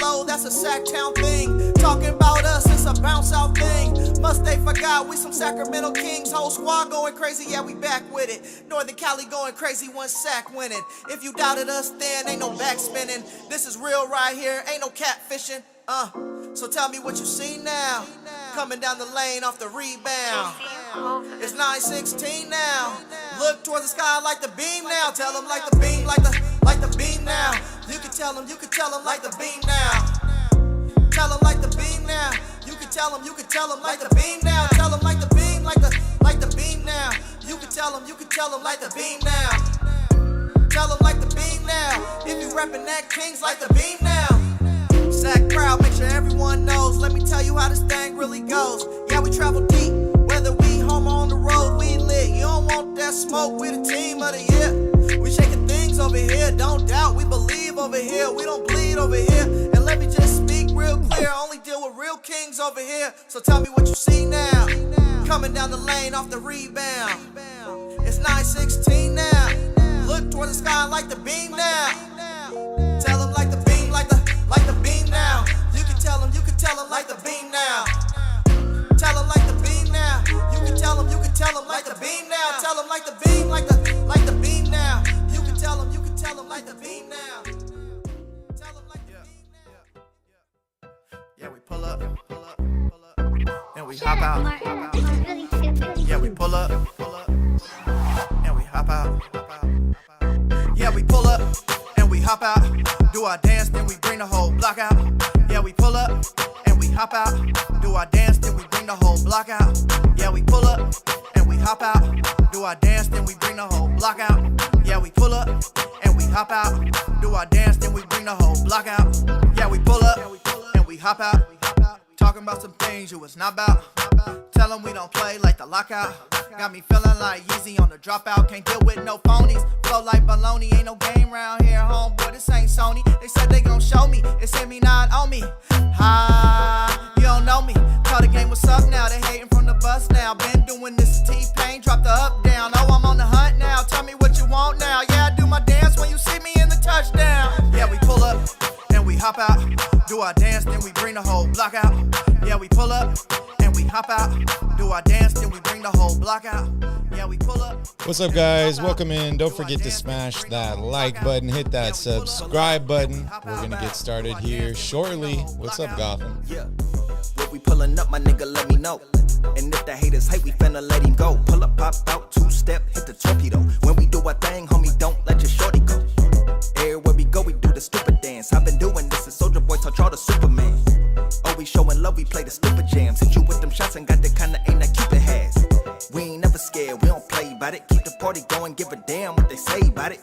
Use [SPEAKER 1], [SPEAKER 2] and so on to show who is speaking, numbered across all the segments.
[SPEAKER 1] low, that's a Sactown thing. Talking about us, it's a bounce out thing. Must they forgot we some Sacramento Kings. Whole squad going crazy, yeah, we back with it. Northern Cali going crazy, one sack winning. If you doubted us then, ain't no back spinning. This is real right here, ain't no catfishing. So tell me what you see now. Coming down the lane off the rebound. It's 9-16 now. Look towards the sky like the beam now. Tell them like the beam, like the beam now. You can tell them like the beam now. Tell them like the beam now. You can tell them like the beam now. Tell them like the beam, like the beam now. You can tell them like the beam now. Tell them like the beam now. If you reppin' that Kings like the beam now. Sac proud, make sure everyone knows. Let me tell you how this thing really goes. Yeah, we travel deep, whether we home or on the road, we lit. You don't want that smoke, we the team of the year. We shaking things over here, don't doubt, we believe over here. We don't bleed over here, and let me just speak real clear. Only deal with real kings over here. So tell me what you see now. Coming down the lane off the rebound. It's 9-16 now. Look toward the sky like the beam now. Tell them like the beam, like the beam now. You can tell them like the beam now. Tell them like the beam now. You can tell them like the beam now. Tell them like the beam, like the beam now. You can tell them like the beam now. Tell them like the beam now. Yeah, we pull up, and we hop out. Yeah, we pull up, and we hop out. Yeah, we pull up, and we hop out. Do our dance, then we bring the whole block out. Yeah, we pull up, and we hop out. Do our dance, then we bring the whole block out. Yeah, we pull up, and we hop out. Do our dance, then we bring the whole block out. Yeah, we pull up, and we hop out. Do our dance, then we bring the whole block out. Yeah, we pull up, and we hop out. Talking about some things you was not about. Tell them we don't play like the lockout. Got me feeling like Yeezy on the dropout. Can't deal with no phonies. Flow like baloney. Ain't no game round here, homeboy. This ain't Sony. They said they gon' show me. It said me not on me. You don't know me. Call the game, what's up now? They hating from the bus now. Been doing this T-Pain. Drop the up, down. Oh, I'm on the hunt now. Tell me what you want now. Yeah, I do my dance when you see me in the touchdown. Yeah, we pull up and we hop out. Do our dance, then we bring the whole block out. Yeah, we pull up and we hop out. Do our dance, then we bring the whole block out. Yeah, we pull up.
[SPEAKER 2] What's up, guys? Welcome in. Don't forget to smash that like button, hit that subscribe button. We're going to get started here shortly. What's up, Gotham?
[SPEAKER 3] Yeah. When we pulling up, my nigga, let me know. And if the haters hate, we finna let him go. Pull up, pop out, two-step, hit the torpedo. When we do our thing, homie, don't let your shorty go. Everywhere we go, we do the stupid dance. I've been doing this since Soulja Boy taught y'all the Superman. Always showing love, we play the stupid jams. Hit you with them shots and got the kind of aim that Cupid has. We ain't never scared, we don't play about it. Keep the party going, give a damn what they say about it.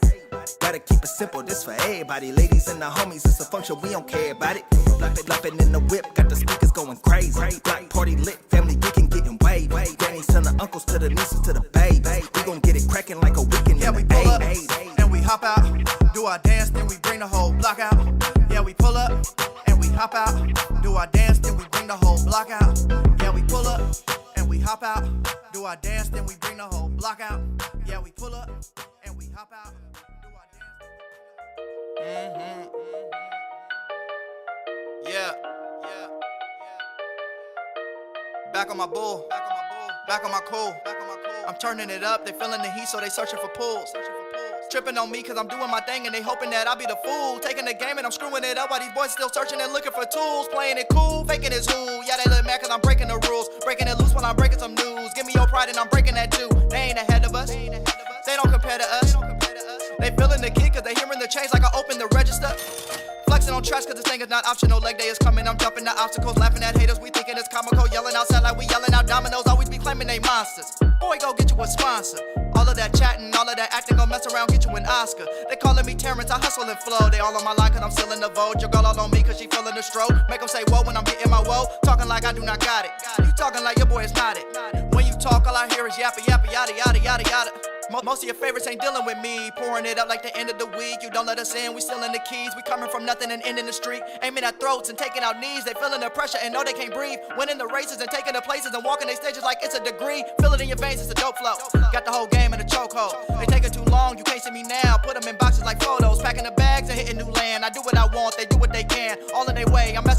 [SPEAKER 3] Gotta keep it simple, this for everybody. Ladies and the homies, it's a function, we don't care about it. Flopping in the whip, got the speakers going crazy. Block party lit, family geeking, getting waved. Grannies to the uncles, to the nieces, to the babes. We gon' get it cracking like a weekend.
[SPEAKER 1] Yeah, we pull up and we hop out. Do our dance, then we bring the whole block out. Yeah, we pull up and we hop out. Do our dance, then we bring the whole block out. Yeah, we pull up and we hop out. Do our dance, then we bring the whole block out. Yeah, we pull up and we hop out. Do our dance. Yeah. Back on my bull. Back on my cool. I'm turning it up. They feeling the heat, so they searching for pools. Tripping on me cause I'm doing my thing and they hoping that I'll be the fool. Taking the game and I'm screwing it up while these boys still searching and looking for tools. Playing it cool, faking it's who. Yeah, they look mad cause I'm breaking the rules. Breaking it loose while I'm breaking some news. Give me your pride and I'm breaking that too. They ain't ahead of us. They don't compare to us. They feeling the kick cause they hearing the change like I opened the register. Flexing on tracks cause this thing is not optional. Leg day is coming, I'm jumping the obstacles. Laughing at haters, we thinking it's comical. Yelling outside like we yelling out dominoes. Always be claiming they monsters. Boy, go get you a sponsor. All of that chatting, all of that acting, gon' mess around, get you an Oscar. They calling me Terence, I hustle and flow. They all on my line cause I'm still in the vote. Your girl all on me cause she feeling the stroke. Make them say whoa when I'm getting my woe. Talking like I do not got it. You talking like your boy is not it. When you talk, all I hear is yappa, yappa, yada, yada, yada, yada. Most of your favorites ain't dealing with me. Pouring it up like the end of the week. You don't let us in, we still in the keys. We coming from nothing and ending the street. Aiming at throats and taking out knees. They feeling the pressure and know they can't breathe. Winning the races and taking the places and walking they stages like it's a degree. Feel it in your veins, it's a dope flow. Got the whole game in a chokehold. They taking too long, you can't see me now. Put them in boxes like photos. Packing the bags and hitting new land. I do what I want, they do what they can. All in they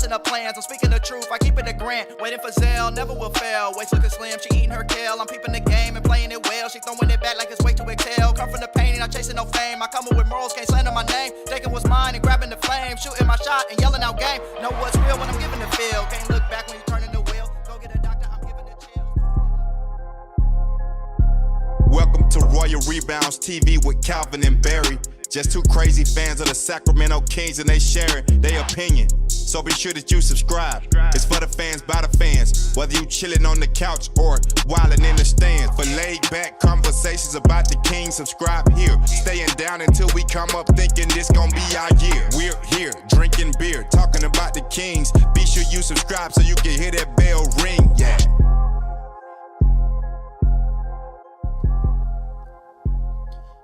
[SPEAKER 3] messing up plans. I'm speaking the truth, I keep it a Grant. Waiting for Zell, never will fail. Waist looking slim, she eating her kale. I'm peeping the game and playing it well. She throwing it back like it's way too excel. Come from the pain and I'm chasing no fame. I come up with morals, can't slander my name. Taking what's mine and grabbing the flame. Shooting my shot and yelling out game. Know what's real when I'm giving the feel. Can't look back when you turning the wheel. Go get a doctor, I'm giving the chill.
[SPEAKER 4] Welcome to Royal Rebounds TV with Calvin and Barry. Just two crazy fans of the Sacramento Kings and they sharing their opinion. So be sure that you subscribe. It's for the fans, by the fans. Whether you chilling on the couch or wilding in the stands. For laid back conversations about the Kings, subscribe here. Staying down until we come up thinking this gon' be our year. We're here drinking beer, talking about the Kings. Be sure you subscribe so you can hear that bell ring. Yeah.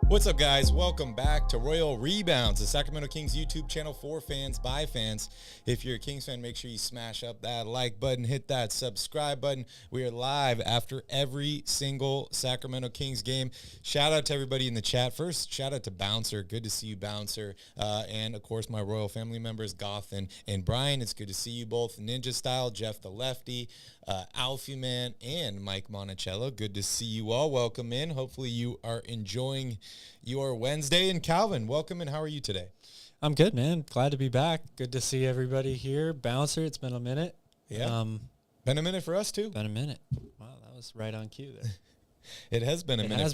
[SPEAKER 2] What's up, guys? Welcome back to Royal Rebounds, the Sacramento Kings YouTube channel for fans by fans. If you're a Kings fan, make sure you smash up that like button, hit that subscribe button. We are live after every single Sacramento Kings game. Shout out to everybody in the chat. First, shout out to Bouncer. Good to see you, Bouncer. And, of course, my Royal family members, Goth and Brian. It's good to see you both. Ninja Style, Jeff the Lefty, Alfie Man, and Mike Monticello. Good to see you all. Welcome in. Hopefully you are enjoying your Wednesday. And Calvin, welcome in. How are you today?
[SPEAKER 5] I'm good, man. Glad to be back. Good to see everybody here. Bouncer, it's been a minute.
[SPEAKER 2] Yeah. Been a minute for us, too.
[SPEAKER 5] Been a minute. Wow, that was right on cue there.
[SPEAKER 2] It has been a minute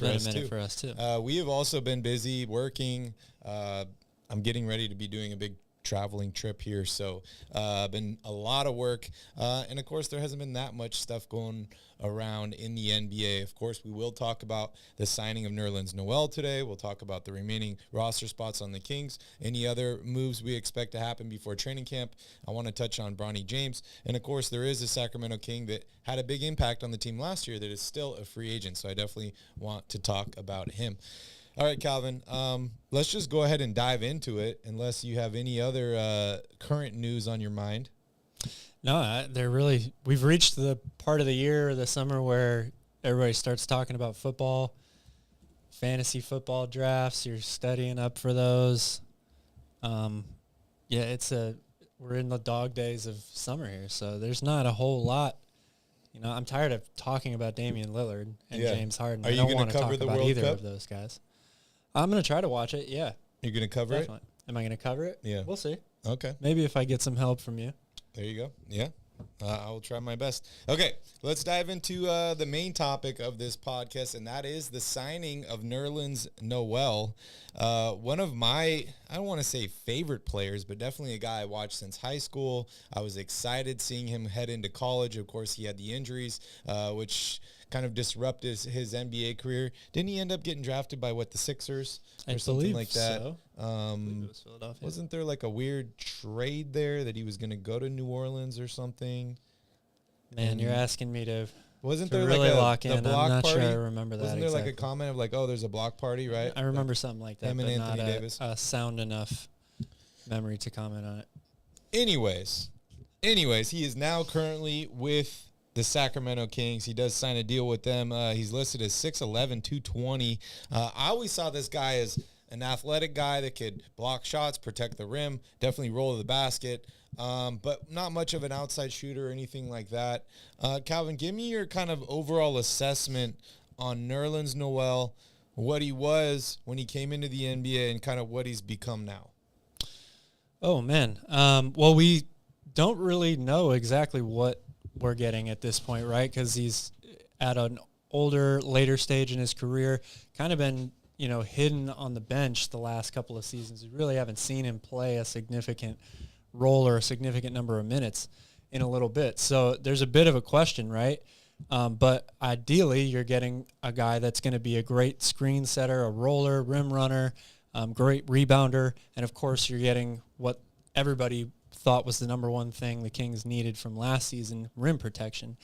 [SPEAKER 2] for us, too. We have also been busy working. I'm getting ready to be doing a big traveling trip here, so been a lot of work, and of course there hasn't been that much stuff going around in the NBA. Of course, we will talk about the signing of Nerlens Noel today. We'll talk about the remaining roster spots on the Kings, any other moves we expect to happen before training camp. I want to touch on Bronny James, and of course there is a Sacramento King that had a big impact on the team last year that is still a free agent, so I definitely want to talk about him. All right, Calvin, let's just go ahead and dive into it, unless you have any other current news on your mind.
[SPEAKER 5] No, we've reached the part of the year or the summer where everybody starts talking about football, fantasy football drafts. You're studying up for those. We're in the dog days of summer here, so there's not a whole lot. You know, I'm tired of talking about Damian Lillard and James Harden.
[SPEAKER 2] Are you going to cover the World
[SPEAKER 5] either
[SPEAKER 2] Cup?
[SPEAKER 5] Of those guys. I'm going to try to watch it, yeah.
[SPEAKER 2] You're going to cover
[SPEAKER 5] Definitely. It? Am I going to cover it?
[SPEAKER 2] Yeah.
[SPEAKER 5] We'll see.
[SPEAKER 2] Okay.
[SPEAKER 5] Maybe if I get some help from you.
[SPEAKER 2] There you go. Yeah. I will try my best. Okay, let's dive into the main topic of this podcast, and that is the signing of Nerlens Noel. One of my, I don't want to say favorite players, but definitely a guy I watched since high school. I was excited seeing him head into college. Of course, he had the injuries, which kind of disrupted his NBA career. Didn't he end up getting drafted by, the Sixers or something like that?
[SPEAKER 5] So. I believe it was Philadelphia.
[SPEAKER 2] Wasn't there like a weird trade there that he was going to go to New Orleans or something?
[SPEAKER 5] Man, you're asking me to
[SPEAKER 2] there
[SPEAKER 5] really
[SPEAKER 2] like
[SPEAKER 5] lock in.
[SPEAKER 2] the block
[SPEAKER 5] I'm not
[SPEAKER 2] party?
[SPEAKER 5] sure I remember that.
[SPEAKER 2] Wasn't there like a comment of like, oh, there's a block party, right?
[SPEAKER 5] I remember something like that,
[SPEAKER 2] him and
[SPEAKER 5] but
[SPEAKER 2] Anthony
[SPEAKER 5] not
[SPEAKER 2] Davis.
[SPEAKER 5] a sound enough memory to comment on it.
[SPEAKER 2] Anyways, he is now currently with the Sacramento Kings. He does sign a deal with them. He's listed as 6'11", 220. I always saw this guy as an athletic guy that could block shots, protect the rim, definitely roll to the basket, but not much of an outside shooter or anything like that. Calvin, give me your kind of overall assessment on Nerlens Noel, what he was when he came into the NBA and kind of what he's become now.
[SPEAKER 5] Oh, man. Well, we don't really know exactly what we're getting at this point, right? Because he's at an older, later stage in his career, kind of been, hidden on the bench the last couple of seasons. We really haven't seen him play a significant role or a significant number of minutes in a little bit. So there's a bit of a question, right? But ideally, you're getting a guy that's going to be a great screen setter, a roller, rim runner, great rebounder, and of course, you're getting what everybody thought was the number one thing the Kings needed from last season, rim protection.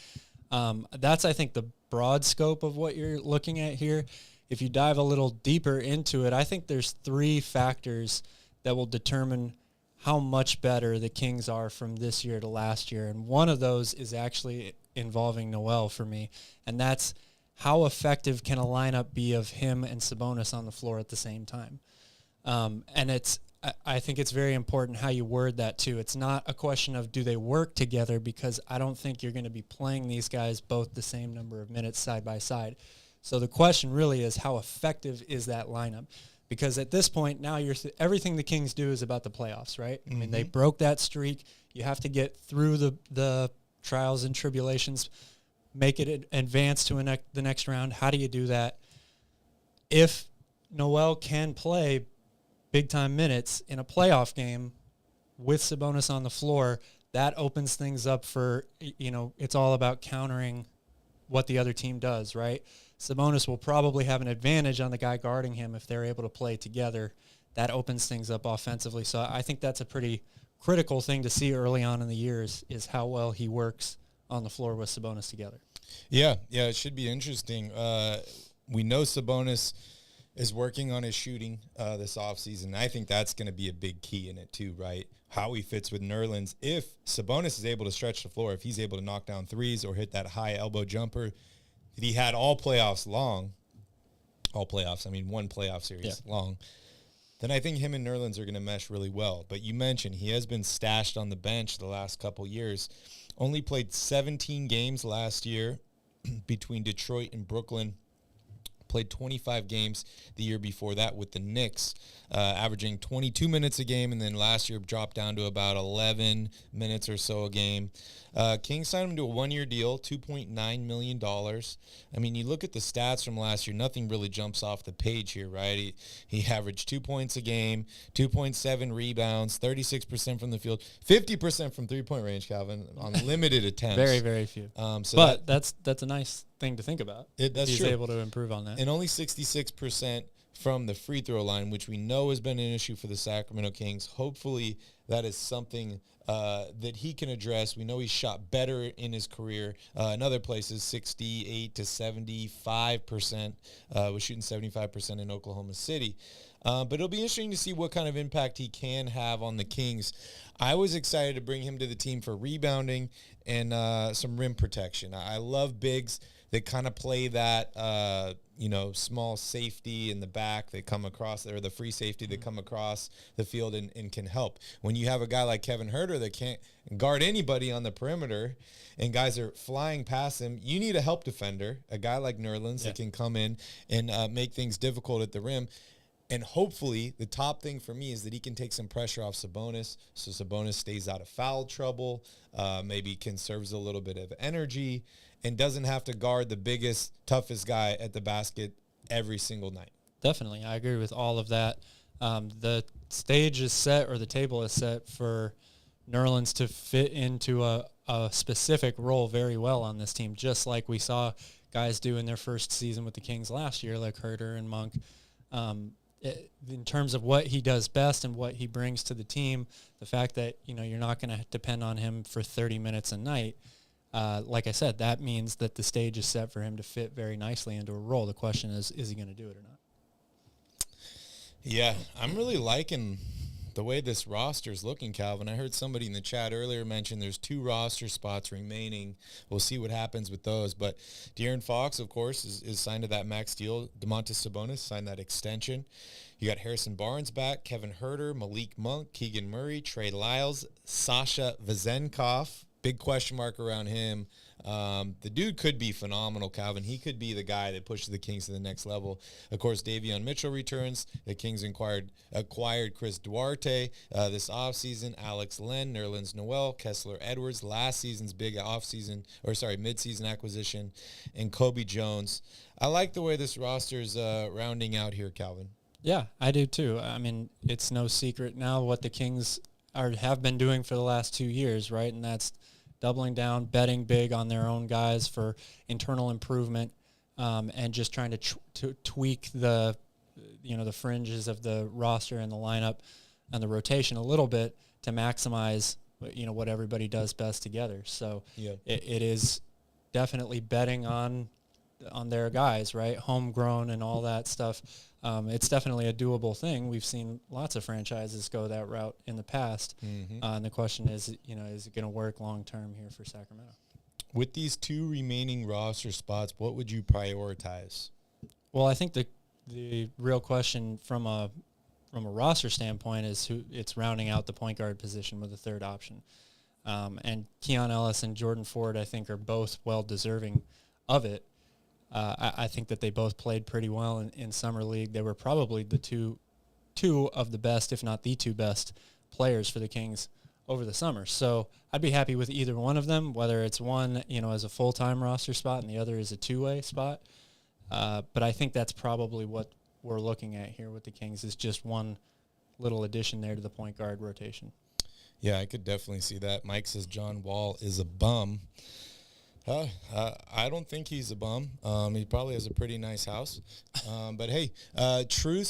[SPEAKER 5] That's, I think, the broad scope of what you're looking at here. If you dive a little deeper into it, I think there's three factors that will determine how much better the Kings are from this year to last year. And one of those is actually involving Noel for me, and that's how effective can a lineup be of him and Sabonis on the floor at the same time. And I think it's very important how you word that too. It's not a question of do they work together, because I don't think you're going to be playing these guys both the same number of minutes side by side. So the question really is, how effective is that lineup? Because at this point now, everything the Kings do is about the playoffs, right? I mean, they broke that streak. You have to get through the trials and tribulations, make it advance to the next round. How do you do that? If Noel can play big-time minutes in a playoff game with Sabonis on the floor, that opens things up for, it's all about countering what the other team does, right? Sabonis will probably have an advantage on the guy guarding him if they're able to play together. That opens things up offensively. So I think that's a pretty critical thing to see early on in the years, is how well he works on the floor with Sabonis together.
[SPEAKER 2] Yeah, it should be interesting. We know Sabonis is working on his shooting this offseason. I think that's going to be a big key in it too, right? How he fits with Nerlens. If Sabonis is able to stretch the floor, if he's able to knock down threes or hit that high elbow jumper that he had one playoff series long, then I think him and Nerlens are going to mesh really well. But you mentioned he has been stashed on the bench the last couple years. Only played 17 games last year between Detroit and Brooklyn. Played 25 games the year before that with the Knicks, averaging 22 minutes a game, and then last year dropped down to about 11 minutes or so a game. Kings signed him to a one-year deal, $2.9 million. I mean, you look at the stats from last year, nothing really jumps off the page here, right? He averaged 2 points a game, 2.7 rebounds, 36% from the field, 50% from three-point range, Calvin, on limited attempts.
[SPEAKER 5] Very, very few. But that's a nice thing to think about. He's able to improve on that.
[SPEAKER 2] And only 66% from the free throw line, which we know has been an issue for the Sacramento Kings. Hopefully that is something that he can address. We know he's shot better in his career. In other places, 68 to 75%. Was shooting 75% in Oklahoma City. But it'll be interesting to see what kind of impact he can have on the Kings. I was excited to bring him to the team for rebounding and some rim protection. I love bigs that kind of play that, small safety in the back that come across, or the free safety that come across the field and can help. When you have a guy like Kevin Huerter that can't guard anybody on the perimeter and guys are flying past him, you need a help defender, a guy like Nerlens that can come in and make things difficult at the rim. And hopefully the top thing for me is that he can take some pressure off Sabonis, so Sabonis stays out of foul trouble, maybe conserves a little bit of energy, and doesn't have to guard the biggest, toughest guy at the basket every single night.
[SPEAKER 5] Definitely. I agree with all of that. The stage is set, or the table is set, for Nerlens to fit into a specific role very well on this team, just like we saw guys do in their first season with the Kings last year, like Huerter and Monk. In terms of what he does best and what he brings to the team, the fact that, you're not going to depend on him for 30 minutes a night, like I said, that means that the stage is set for him to fit very nicely into a role. The question is he going to do it or not?
[SPEAKER 2] Yeah, I'm really liking the way this roster is looking, Calvin. I heard somebody in the chat earlier mention there's 2 roster spots remaining. We'll see what happens with those. But De'Aaron Fox, of course, is signed to that max deal. Domantas Sabonis signed that extension. You got Harrison Barnes back, Kevin Huerter, Malik Monk, Keegan Murray, Trey Lyles, Sasha Vezenkov. Big question mark around him. The dude could be phenomenal, Calvin. He could be the guy that pushes the Kings to the next level. Of course, Davion Mitchell returns. The Kings acquired Chris Duarte this offseason. Alex Len, Nerlens Noel, Kessler Edwards, last season's big mid-season acquisition, and Kobe Jones. I like the way this roster is rounding out here, Calvin.
[SPEAKER 5] Yeah, I do too. I mean, it's no secret now what the Kings have been doing for the last 2 years, right? And that's doubling down, betting big on their own guys for internal improvement, and just trying to tweak the fringes of the roster and the lineup and the rotation a little bit to maximize, what everybody does best together. So it is definitely betting on their guys, right? Homegrown and all that stuff. It's definitely a doable thing. We've seen lots of franchises go that route in the past. And the question is, is it going to work long-term here for Sacramento?
[SPEAKER 2] With these 2 remaining roster spots, what would you prioritize?
[SPEAKER 5] Well, I think the real question from a from a roster standpoint is who it's rounding out the point guard position with a third option. And Keon Ellis and Jordan Ford, I think, are both well deserving of it. I think that they both played pretty well in Summer League. They were probably the two of the best, if not the two best players for the Kings over the summer. So I'd be happy with either one of them, whether it's one, as a full-time roster spot and the other is a two-way spot. But I think that's probably what we're looking at here with the Kings, is just one little addition there to the point guard rotation.
[SPEAKER 2] Yeah, I could definitely see that. Mike says John Wall is a bum. I don't think he's a bum. He probably has a pretty nice house. But hey, Truth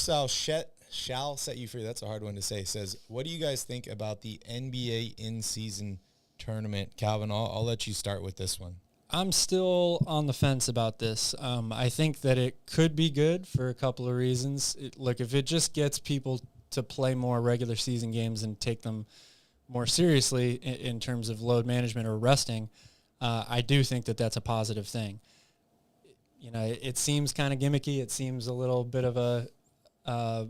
[SPEAKER 2] shall set you free. That's a hard one to say. Says, what do you guys think about the NBA in-season tournament? Calvin, I'll let you start with this one.
[SPEAKER 5] I'm still on the fence about this. I think that it could be good for a couple of reasons. Look, if it just gets people to play more regular season games and take them more seriously in terms of load management or resting, I do think that that's a positive thing. It seems kind of gimmicky. It seems a little bit of a,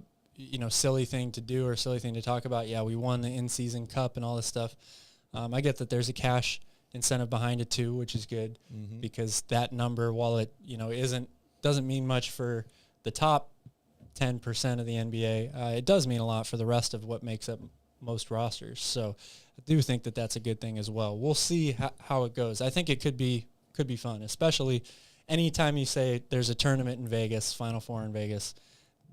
[SPEAKER 5] silly thing to do or silly thing to talk about. Yeah, we won the in-season cup and all this stuff. I get that there's a cash incentive behind it too, which is good, because that number, while it, doesn't mean much for the top 10% of the NBA, it does mean a lot for the rest of what makes up most rosters. So I do think that that's a good thing as well. We'll see how it goes. I think it could be fun, especially anytime you say there's a tournament in Vegas, Final Four in Vegas.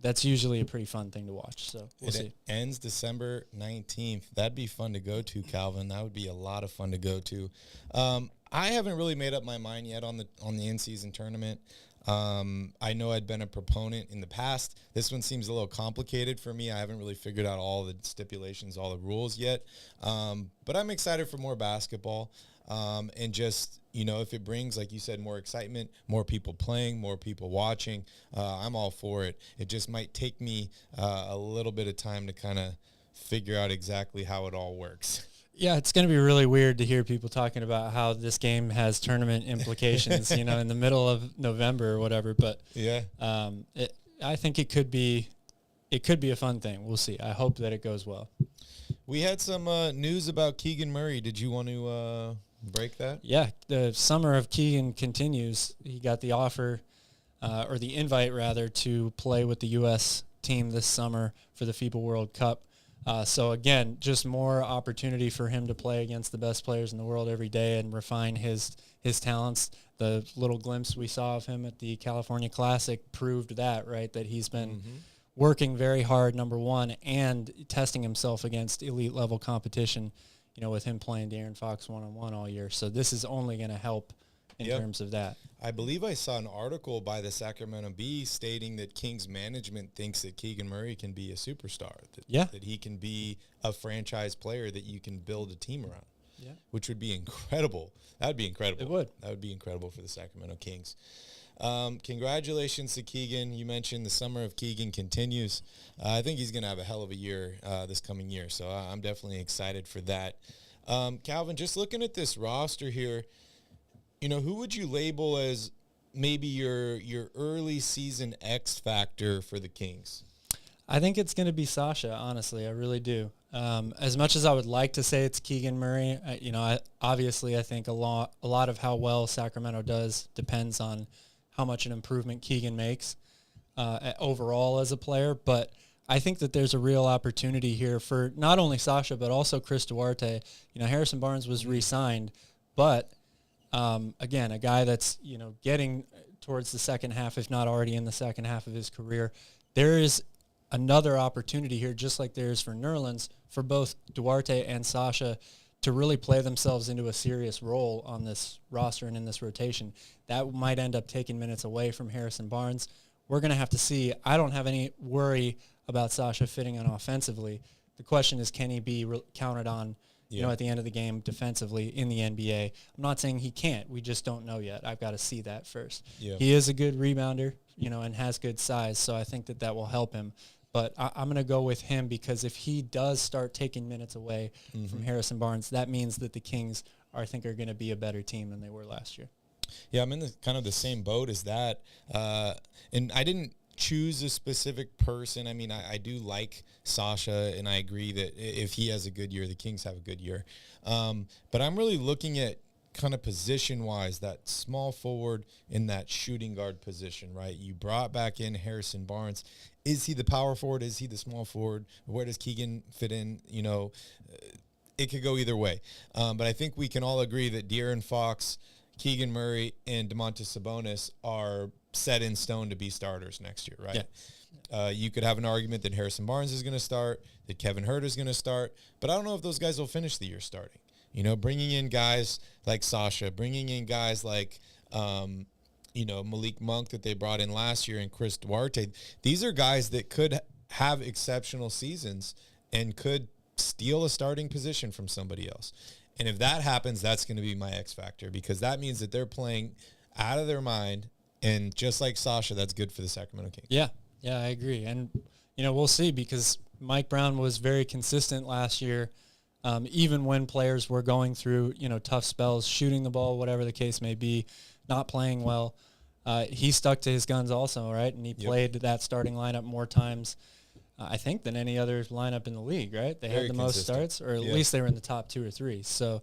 [SPEAKER 5] That's usually a pretty fun thing to watch. So we'll see.
[SPEAKER 2] It ends December 19th. That'd be fun to go to, Calvin. That would be a lot of fun to go to. I haven't really made up my mind yet on the in-season tournament. I know I'd been a proponent in the past. This one seems a little complicated for me. I haven't really figured out all the stipulations, all the rules yet. But I'm excited for more basketball. And just, if it brings, like you said, more excitement, more people playing, more people watching, I'm all for it. It just might take me a little bit of time to kind of figure out exactly how it all works.
[SPEAKER 5] Yeah, it's going to be really weird to hear people talking about how this game has tournament implications, in the middle of November or whatever. But
[SPEAKER 2] yeah,
[SPEAKER 5] I think it could be a fun thing. We'll see. I hope that it goes well.
[SPEAKER 2] We had some news about Keegan Murray. Did you want to break that?
[SPEAKER 5] Yeah, the summer of Keegan continues. He got the offer, or the invite rather, to play with the U.S. team this summer for the FIBA World Cup. So again, just more opportunity for him to play against the best players in the world every day and refine his talents. The little glimpse we saw of him at the California Classic proved that, right? That he's been working very hard, number one, and testing himself against elite level competition, with him playing De'Aaron Fox one-on-one all year. So this is only going to help in terms of that.
[SPEAKER 2] I believe I saw an article by the Sacramento Bee stating that Kings management thinks that Keegan Murray can be a superstar, that he can be a franchise player that you can build a team around, which would be incredible. That would be incredible.
[SPEAKER 5] It would.
[SPEAKER 2] That would be incredible for the Sacramento Kings. Congratulations to Keegan. You mentioned the summer of Keegan continues. I think he's going to have a hell of a year this coming year, so I'm definitely excited for that. Calvin, just looking at this roster here, who would you label as maybe your early season X factor for the Kings?
[SPEAKER 5] I think it's going to be Sasha, honestly. I really do. As much as I would like to say it's Keegan Murray, obviously I think a lot of how well Sacramento does depends on how much an improvement Keegan makes overall as a player. But I think that there's a real opportunity here for not only Sasha, but also Chris Duarte. Harrison Barnes was re-signed, but again, a guy that's, getting towards the second half, if not already in the second half of his career. There is another opportunity here, just like there is for Nerlens, for both Duarte and Sasha to really play themselves into a serious role on this roster and in this rotation. That might end up taking minutes away from Harrison Barnes. We're going to have to see. I don't have any worry about Sasha fitting in offensively. The question is, can he be counted on, at the end of the game defensively in the NBA? I'm not saying he can't. We just don't know yet. I've got to see that first.
[SPEAKER 2] Yeah.
[SPEAKER 5] He is a good rebounder, and has good size, so I think that will help him. But I'm going to go with him because if he does start taking minutes away from Harrison Barnes, that means that the Kings are going to be a better team than they were last year.
[SPEAKER 2] Yeah, I'm in kind of the same boat as that. And I didn't choose a specific person. I mean, I do like Sasha, and I agree that if he has a good year, the Kings have a good year. But I'm really looking at kind of position-wise, that small forward in that shooting guard position, right? You brought back in Harrison Barnes. Is he the power forward? Is he the small forward? Where does Keegan fit in? You know, it could go either way. But I think we can all agree that De'Aaron Fox, Keegan Murray, and Domantas Sabonis are set in stone to be starters next year, right? Yeah. You could have an argument that Harrison Barnes is going to start, that Kevin Huerter is going to start, but I don't know if those guys will finish the year starting. You know, bringing in guys like Sasha, bringing in guys like, Malik Monk that they brought in last year and Chris Duarte. These are guys that could have exceptional seasons and could steal a starting position from somebody else. And if that happens, that's going to be my X factor, because that means that they're playing out of their mind. And just like Sasha, that's good for the Sacramento Kings.
[SPEAKER 5] Yeah, I agree. And, we'll see, because Mike Brown was very consistent last year. Even when players were going through, tough spells, shooting the ball, whatever the case may be, not playing well, he stuck to his guns also, right? And he played that starting lineup more times, I think, than any other lineup in the league, right? They had the most starts, or at least they were in the top 2 or 3. So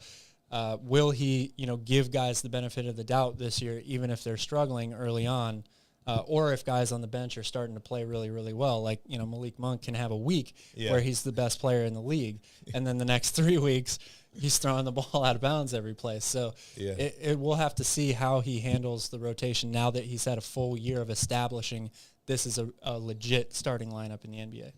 [SPEAKER 5] will he, give guys the benefit of the doubt this year, even if they're struggling early on? Or if guys on the bench are starting to play really, really well, like, Malik Monk can have a week where he's the best player in the league, and then the next 3 weeks he's throwing the ball out of bounds every place. So we'll have to see how he handles the rotation now that he's had a full year of establishing this is a legit starting lineup in the NBA.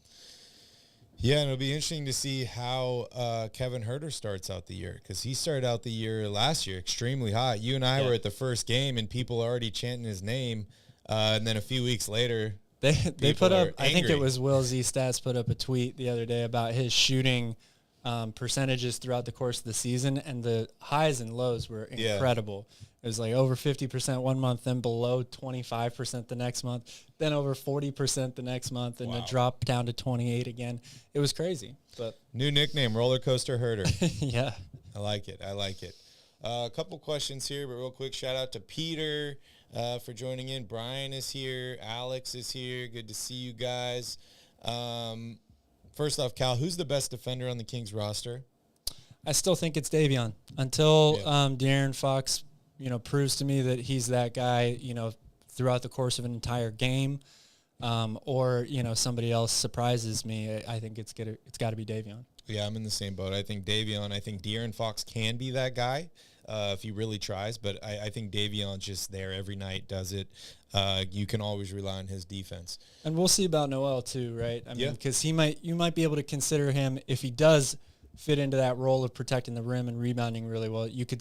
[SPEAKER 2] Yeah, and it'll be interesting to see how Kevin Huerter starts out the year, because he started out the year last year extremely hot. You and I were at the first game, and people are already chanting his name. And then a few weeks later,
[SPEAKER 5] they put up, I think it was Will Z Stats put up a tweet the other day about his shooting percentages throughout the course of the season, and the highs and lows were incredible. It was like over 50% one month, then below 25% the next month, then over 40% the next month, and a drop down to 28 again. It was crazy. But
[SPEAKER 2] new nickname, Roller Coaster Herder.
[SPEAKER 5] Yeah.
[SPEAKER 2] I like it. A couple questions here, but real quick, shout out to Peter for joining in. Brian is here. Alex is here. Good to see you guys. First off, Cal, who's the best defender on the Kings roster?
[SPEAKER 5] I still think it's Davion. Until De'Aaron Fox, proves to me that he's that guy, throughout the course of an entire game, or somebody else surprises me. I think it's got to be Davion. Yeah,
[SPEAKER 2] I'm in the same boat. I think Davion. I think De'Aaron Fox can be that guy if he really tries, but I think Davion's just there every night, does it. You can always rely on his defense. And
[SPEAKER 5] we'll see about Noel too, right? I mean, because you might be able to consider him, if he does fit into that role of protecting the rim and rebounding really well, you can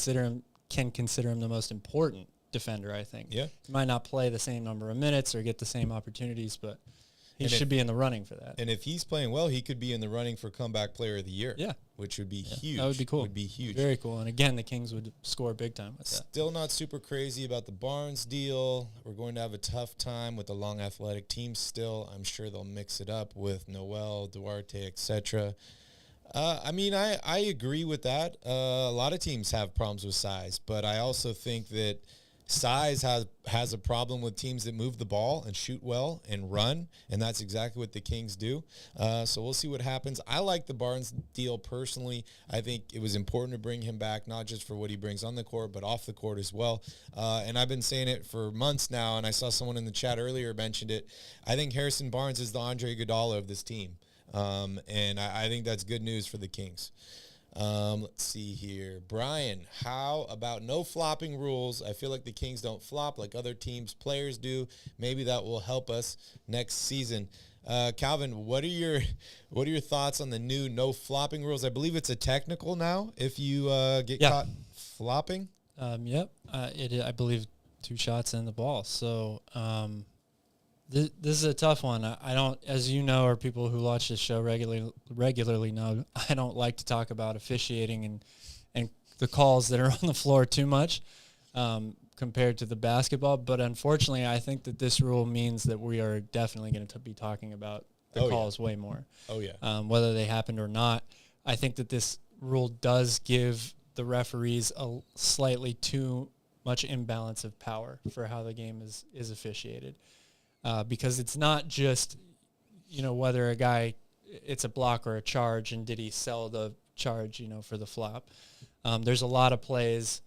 [SPEAKER 5] consider him the most important defender, I think.
[SPEAKER 2] Yeah.
[SPEAKER 5] He might not play the same number of minutes or get the same opportunities, but he should be in the running for that.
[SPEAKER 2] And if he's playing well, he could be in the running for comeback player of the year.
[SPEAKER 5] Yeah.
[SPEAKER 2] Which would be huge.
[SPEAKER 5] That would be cool.
[SPEAKER 2] Would be huge.
[SPEAKER 5] Very cool. And again, the Kings would score big time with that.
[SPEAKER 2] Still not super crazy about the Barnes deal. We're going to have a tough time with the long athletic team still. I'm sure they'll mix it up with Noel, Duarte, etc. I agree with that. A lot of teams have problems with size, but I also think that size has a problem with teams that move the ball and shoot well and run, and that's exactly what the Kings do. So we'll see what happens. I like the Barnes deal personally. I think it was important to bring him back, not just for what he brings on the court, but off the court as well. And I've been saying it for months now, and I saw someone in the chat earlier mentioned it. I think Harrison Barnes is the Andre Iguodala of this team. And I think that's good news for the Kings. Let's see here. Brian, how about no flopping rules? I feel like the Kings don't flop like other teams' players do. Maybe that will help us next season. Calvin, what are your thoughts on the new no flopping rules? I believe it's a technical now if you get caught flopping.
[SPEAKER 5] Yep. I believe 2 shots in the ball. So this is a tough one. I don't, as you know, or people who watch this show regularly know, I don't like to talk about officiating and the calls that are on the floor too much compared to the basketball. But unfortunately, I think that this rule means that we are definitely going to be talking about the calls way more.
[SPEAKER 2] Oh, yeah.
[SPEAKER 5] Whether they happened or not. I think that this rule does give the referees a slightly too much imbalance of power for how the game is officiated. because it's not just, whether a guy, it's a block or a charge, and did he sell the charge, for the flop. There's a lot of plays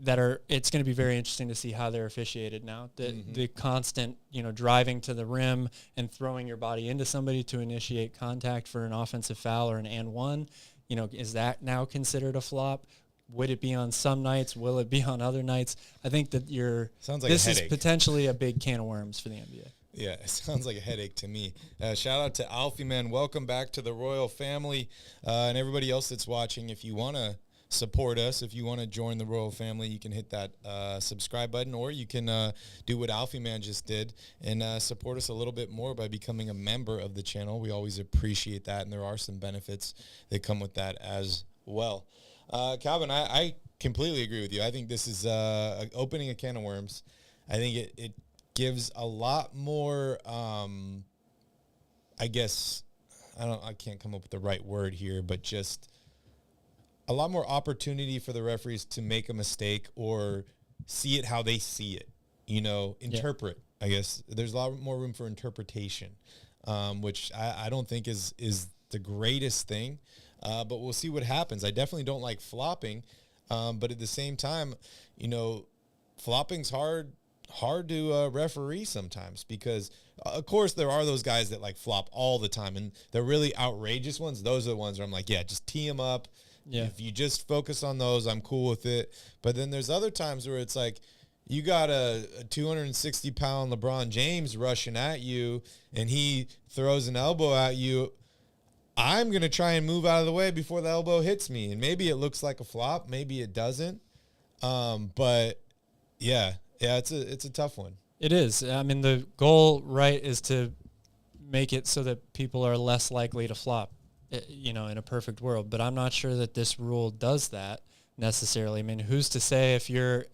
[SPEAKER 5] that it's going to be very interesting to see how they're officiated now. The constant, driving to the rim and throwing your body into somebody to initiate contact for an offensive foul or an and one, is that now considered a flop? Would it be on some nights? Will it be on other nights? I think that this is potentially a big can of worms for the NBA.
[SPEAKER 2] Yeah, it sounds like a headache to me. Shout out to Alfie, man. Welcome back to the Royal family, and everybody else that's watching. If you want to support us, if you want to join the Royal family, you can hit that subscribe button, or you can do what Alfie Man just did and support us a little bit more by becoming a member of the channel. We always appreciate that, and there are some benefits that come with that as well. Calvin, I completely agree with you. I think this is opening a can of worms. I think it gives a lot more, I guess, I can't come up with the right word here, but just a lot more opportunity for the referees to make a mistake or see it how they see it, interpret. I guess there's a lot more room for interpretation, which I don't think is the greatest thing, but we'll see what happens. I definitely don't like flopping, but at the same time, flopping's hard to referee sometimes because, of course, there are those guys that like flop all the time, and the really outrageous ones, those are the ones where I'm like, yeah, just tee them up. Yeah. If you just focus on those, I'm cool with it. But then there's other times where it's like you got a 260-pound LeBron James rushing at you, and he throws an elbow at you. I'm going to try and move out of the way before the elbow hits me. And maybe it looks like a flop. Maybe it doesn't. But, yeah, it's a tough one.
[SPEAKER 5] It is. I mean, the goal, right, is to make it so that people are less likely to flop, in a perfect world. But I'm not sure that this rule does that necessarily. I mean, who's to say if you're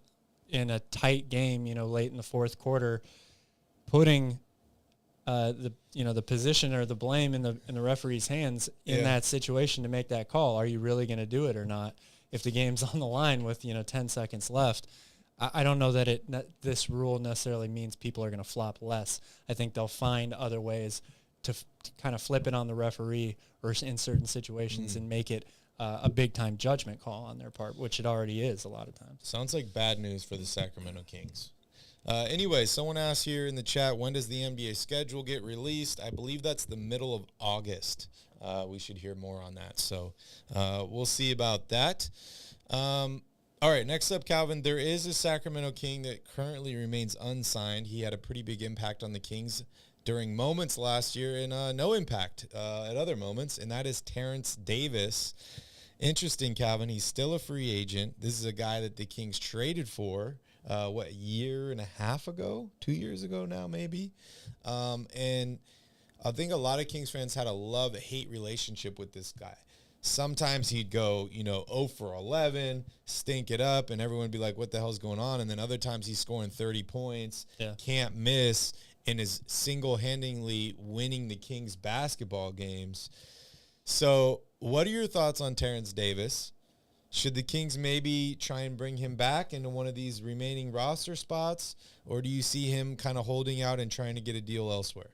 [SPEAKER 5] in a tight game, late in the fourth quarter, putting the position or the blame in the referee's hands in that situation to make that call? Are you really going to do it or not? If the game's on the line with 10 seconds left, I don't know that this rule necessarily means people are going to flop less. I think they'll find other ways to kind of flip it on the referee or in certain situations and make it a big-time judgment call on their part, which it already is a lot of times.
[SPEAKER 2] Sounds like bad news for the Sacramento Kings. Anyway, someone asked here in the chat, when does the NBA schedule get released? I believe that's the middle of August. We should hear more on that. So we'll see about that. All right, next up, Calvin, there is a Sacramento King that currently remains unsigned. He had a pretty big impact on the Kings during moments last year and no impact at other moments, and that is Terence Davis. Interesting, Calvin. He's still a free agent. This is a guy that the Kings traded for, a year and a half ago? 2 years ago now, maybe? And I think a lot of Kings fans had a love-hate relationship with this guy. Sometimes he'd go, 0 for 11, stink it up, and everyone would be like, what the hell's going on? And then other times he's scoring 30 points, can't miss, and is single-handedly winning the Kings basketball games. So what are your thoughts on Terence Davis? Should the Kings maybe try and bring him back into one of these remaining roster spots, or do you see him kind of holding out and trying to get a deal elsewhere?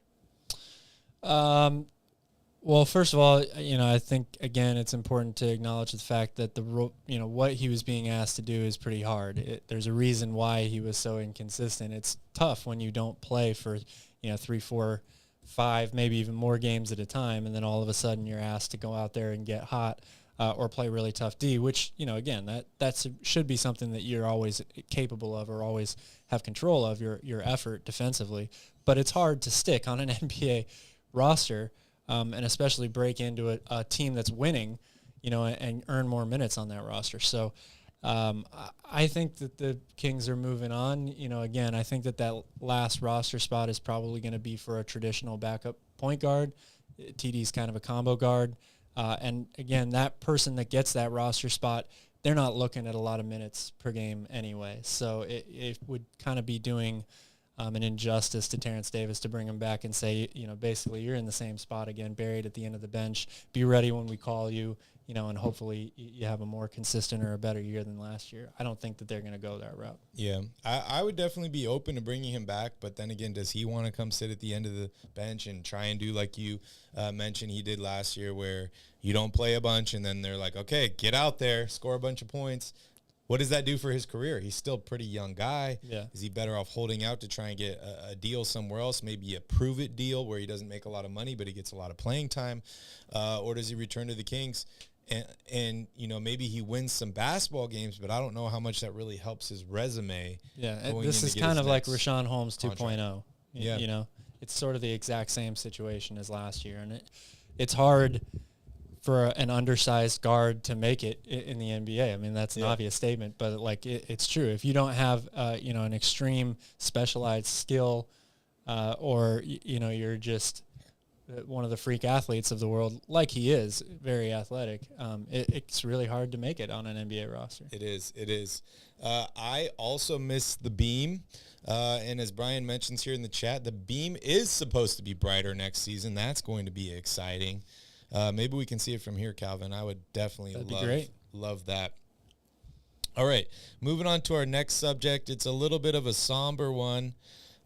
[SPEAKER 5] Well, first of all, I think, again, it's important to acknowledge the fact that what he was being asked to do is pretty hard. There's a reason why he was so inconsistent. It's tough when you don't play for, 3, 4, 5, maybe even more games at a time, and then all of a sudden you're asked to go out there and get hot or play really tough D, which, again, that should be something that you're always capable of or always have control of, your effort defensively. But it's hard to stick on an NBA roster, and especially break into a team that's winning, and earn more minutes on that roster. So I think that the Kings are moving on. Again, I think that last roster spot is probably going to be for a traditional backup point guard. TD's kind of a combo guard. And again, that person that gets that roster spot, they're not looking at a lot of minutes per game anyway. So it would kind of be doing an injustice to Terence Davis to bring him back and say, basically you're in the same spot again, buried at the end of the bench. Be ready when we call you, and hopefully you have a more consistent or a better year than last year. I don't think that they're going to go that route.
[SPEAKER 2] Yeah, I would definitely be open to bringing him back, but then again, does he want to come sit at the end of the bench and try and do like you mentioned he did last year, where you don't play a bunch and then they're like, okay, get out there, score a bunch of points. What does that do for his career? He's still a pretty young guy.
[SPEAKER 5] Yeah.
[SPEAKER 2] Is he better off holding out to try and get a deal somewhere else, maybe a prove-it deal where he doesn't make a lot of money but he gets a lot of playing time? Or does he return to the Kings and maybe he wins some basketball games, but I don't know how much that really helps his resume.
[SPEAKER 5] Yeah, this is kind of like Rashawn Holmes 2.0.
[SPEAKER 2] Yeah.
[SPEAKER 5] It's sort of the exact same situation as last year, and it's hard for an undersized guard to make it in the NBA. I mean, that's an obvious statement, but it's true. If you don't have, an extreme specialized skill, or, you're just one of the freak athletes of the world, like he is, very athletic, it's really hard to make it on an NBA roster.
[SPEAKER 2] It is. I also miss the beam. And as Brian mentions here in the chat, the beam is supposed to be brighter next season. That's going to be exciting. Maybe we can see it from here, Calvin. I would definitely love that. All right, moving on to our next subject. It's a little bit of a somber one,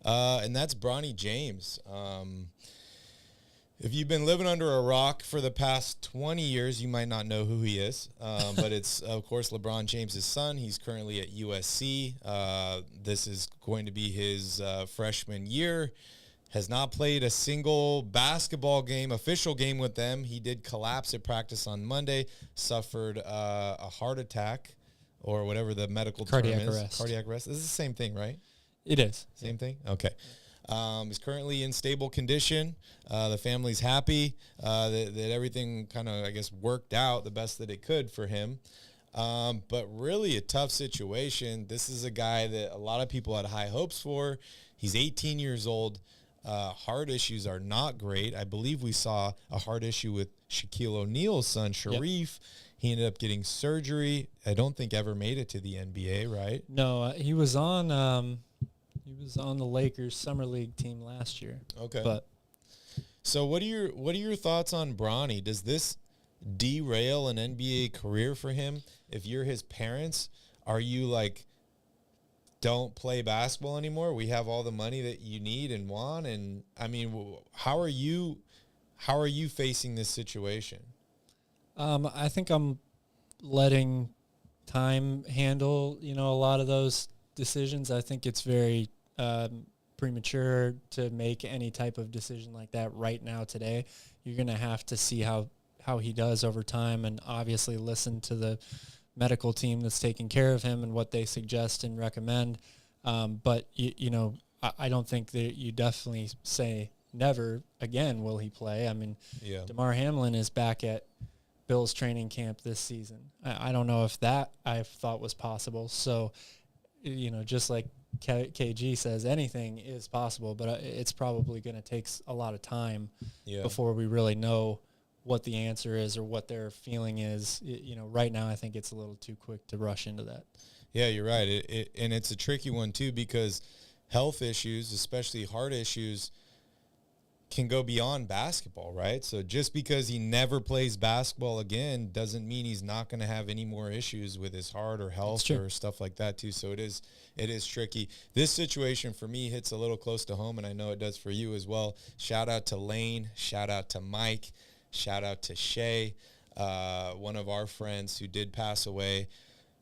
[SPEAKER 2] and that's Bronny James. If you've been living under a rock for the past 20 years, you might not know who he is, but it's, of course, LeBron James' son. He's currently at USC. This is going to be his freshman year. Has not played a single basketball game, official game with them. He did collapse at practice on Monday, suffered a heart attack or whatever the medical term is. Cardiac arrest. This is the same thing, right?
[SPEAKER 5] It is.
[SPEAKER 2] Same thing? Okay. He's currently in stable condition. The family's happy that everything kind of, I guess, worked out the best that it could for him. But really a tough situation. This is a guy that a lot of people had high hopes for. He's 18 years old. Heart issues are not great. I believe we saw a heart issue with Shaquille O'Neal's son, Sharif. Yep. He ended up getting surgery. I don't think ever made it to the NBA, right?
[SPEAKER 5] No, he was on the Lakers summer league team last year.
[SPEAKER 2] Okay.
[SPEAKER 5] But
[SPEAKER 2] so what are your thoughts on Bronny? Does this derail an NBA career for him? If you're his parents, are you like, don't play basketball anymore? We have all the money that you need and want. And I mean, how are you facing this situation?
[SPEAKER 5] I think I'm letting time handle, a lot of those decisions. I think it's very premature to make any type of decision like that right now today. You're going to have to see how he does over time, and obviously listen to the medical team that's taking care of him and what they suggest and recommend. But I don't think that you definitely say never again will he play. I mean, DeMar Hamlin is back at Bills training camp this season. I don't know if that I thought was possible. So, just like KG says, anything is possible, but it's probably going to take a lot of time before we really know what the answer is or what their feeling is. Right now I think it's a little too quick to rush into that.
[SPEAKER 2] Yeah, you're right. And it's a tricky one too, because health issues, especially heart issues, can go beyond basketball, right? So just because he never plays basketball again doesn't mean he's not going to have any more issues with his heart or health or stuff like that too. So it is tricky. This situation for me hits a little close to home, and I know it does for you as well. Shout out to Lane. Shout out to Mike. Shout out to Shay, one of our friends who did pass away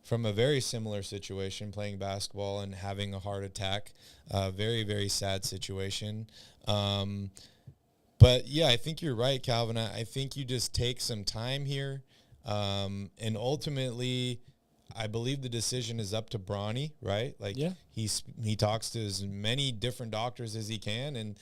[SPEAKER 2] from a very similar situation, playing basketball and having a heart attack. Very, very sad situation. But, yeah, I think you're right, Calvin. I think you just take some time here. And ultimately, I believe the decision is up to Bronny, right? He talks to as many different doctors as he can. And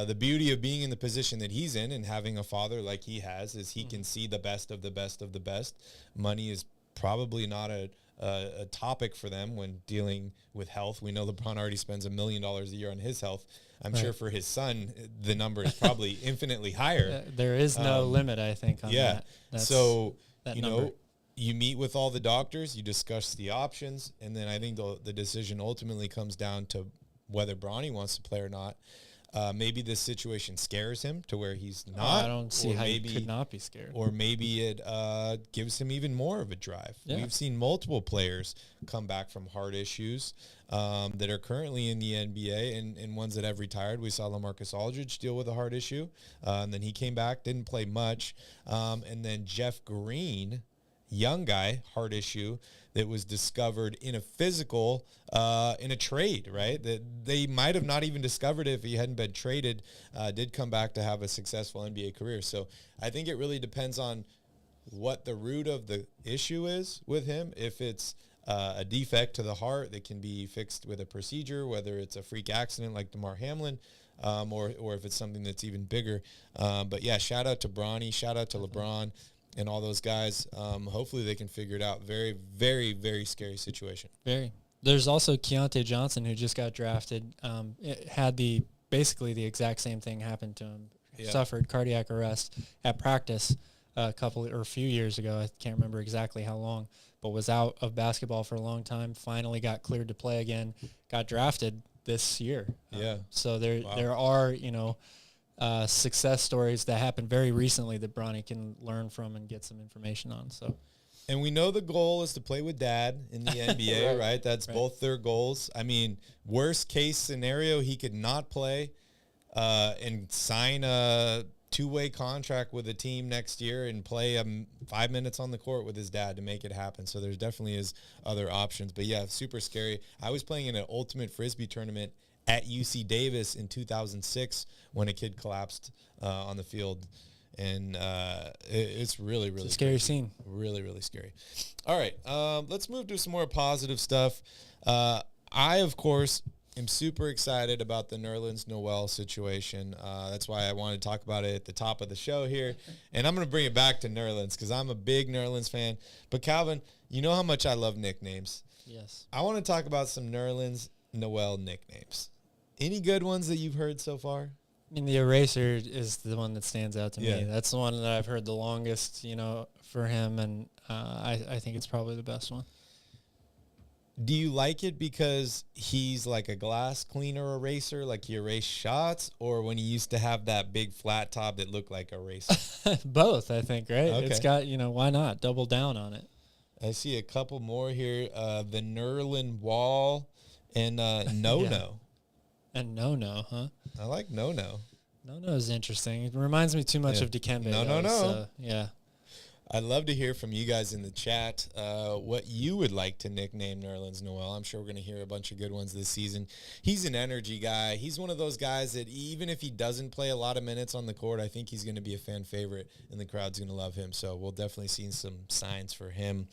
[SPEAKER 2] the beauty of being in the position that he's in and having a father like he has is he can see the best of the best of the best. Money is probably not a topic for them when dealing with health. We know LeBron already spends $1 million a year on his health. I'm sure for his son, the number is probably infinitely higher.
[SPEAKER 5] There is no limit, I think, on that.
[SPEAKER 2] So, you meet with all the doctors, you discuss the options, and then I think the decision ultimately comes down to whether Bronny wants to play or not. Maybe this situation scares him to where he's not.
[SPEAKER 5] I don't see how he could not be scared.
[SPEAKER 2] Or maybe it gives him even more of a drive. Yeah. We've seen multiple players come back from heart issues that are currently in the NBA and ones that have retired. We saw LaMarcus Aldridge deal with a heart issue. And then he came back, didn't play much. And then Jeff Green, young guy, heart issue, that was discovered in a physical, in a trade, right? That they might have not even discovered it if he hadn't been traded, did come back to have a successful NBA career. So I think it really depends on what the root of the issue is with him. If it's a defect to the heart that can be fixed with a procedure, whether it's a freak accident like DeMar Hamlin, or if it's something that's even bigger. But yeah, shout out to Bronny, shout out to LeBron, and all those guys. Hopefully they can figure it out. Very, very, very scary situation.
[SPEAKER 5] Very. There's also Keontae Johnson, who just got drafted. It had basically the exact same thing happen to him. Yeah. Suffered cardiac arrest at practice a few years ago. I can't remember exactly how long, but was out of basketball for a long time. Finally got cleared to play again. Got drafted this year.
[SPEAKER 2] Yeah.
[SPEAKER 5] So there are, success stories that happened very recently that Bronny can learn from and get some information on. So,
[SPEAKER 2] and we know the goal is to play with dad in the NBA, right? That's both their goals. I mean, worst case scenario, he could not play and sign a two-way contract with a team next year and play 5 minutes on the court with his dad to make it happen. So there definitely is other options. But yeah, super scary. I was playing in an ultimate Frisbee tournament at UC Davis in 2006 when a kid collapsed on the field. And it's really, really
[SPEAKER 5] it's a scary
[SPEAKER 2] crazy.
[SPEAKER 5] Scene.
[SPEAKER 2] Really, really scary. All right, let's move to some more positive stuff. I, of course, am super excited about the Nerlens Noel situation. That's why I wanted to talk about it at the top of the show here. And I'm going to bring it back to Nerlens because I'm a big Nerlens fan. But, Calvin, you know how much I love nicknames.
[SPEAKER 5] Yes.
[SPEAKER 2] I want to talk about some Nerlens Noel nicknames. Any good ones that you've heard so far?
[SPEAKER 5] I mean, the Eraser is the one that stands out to me. That's the one that I've heard the longest, for him, and I think it's probably the best one.
[SPEAKER 2] Do you like it because he's like a glass cleaner eraser, like he erased shots, or when he used to have that big flat top that looked like a eraser?
[SPEAKER 5] Both, I think, right?
[SPEAKER 2] Okay.
[SPEAKER 5] It's got, why not? Double down on it.
[SPEAKER 2] I see a couple more here. The Nerlens Wall and No-No.
[SPEAKER 5] Yeah. And No-No, huh?
[SPEAKER 2] I like No-No.
[SPEAKER 5] No-No is interesting. It reminds me too much of Dikembe.
[SPEAKER 2] No.
[SPEAKER 5] So, yeah.
[SPEAKER 2] I'd love to hear from you guys in the chat what you would like to nickname Nerlens Noel. I'm sure we're going to hear a bunch of good ones this season. He's an energy guy. He's one of those guys that even if he doesn't play a lot of minutes on the court, I think he's going to be a fan favorite, and the crowd's going to love him. So we'll definitely see some signs for him.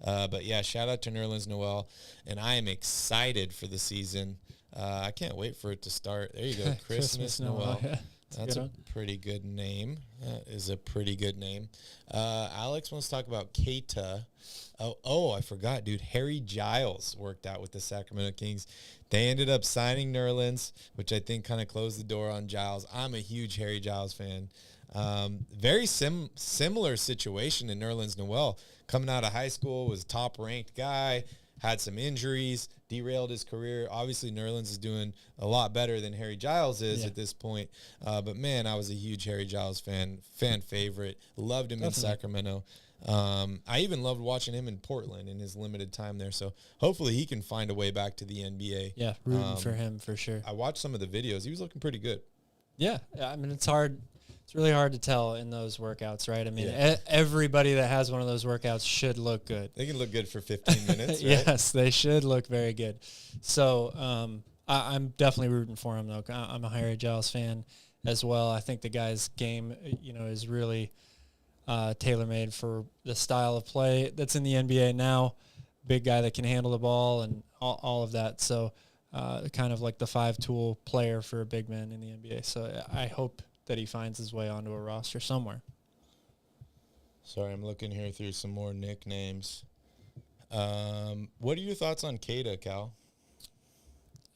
[SPEAKER 2] But, yeah, shout out to Nerlens Noel, and I am excited for the season. I can't wait for it to start. There you go, Christmas Noel.
[SPEAKER 5] Yeah.
[SPEAKER 2] That's a pretty good name. That is a pretty good name. Alex wants to talk about Keita. Oh, I forgot, dude. Harry Giles worked out with the Sacramento Kings. They ended up signing Nerlens, which I think kind of closed the door on Giles. I'm a huge Harry Giles fan. Very similar situation to Nerlens Noel. Coming out of high school, was a top-ranked guy, had some injuries, derailed his career. Obviously, Nerlens is doing a lot better than Harry Giles is at this point. But, man, I was a huge Harry Giles fan favorite. Loved him in Sacramento. I even loved watching him in Portland in his limited time there. So, hopefully, he can find a way back to the NBA.
[SPEAKER 5] Yeah, rooting for him for sure.
[SPEAKER 2] I watched some of the videos. He was looking pretty good.
[SPEAKER 5] Yeah, I mean, it's hard. It's really hard to tell in those workouts, right? I mean, everybody that has one of those workouts should look good.
[SPEAKER 2] They can look good for 15 minutes, right?
[SPEAKER 5] Yes, they should look very good. So I'm definitely rooting for him, though. I'm a Harry Giles fan as well. I think the guy's game, is really tailor-made for the style of play that's in the NBA now. Big guy that can handle the ball and all of that. So kind of like the five-tool player for a big man in the NBA. So I hope that he finds his way onto a roster somewhere.
[SPEAKER 2] Sorry, I'm looking here through some more nicknames. What are your thoughts on Keita, Cal?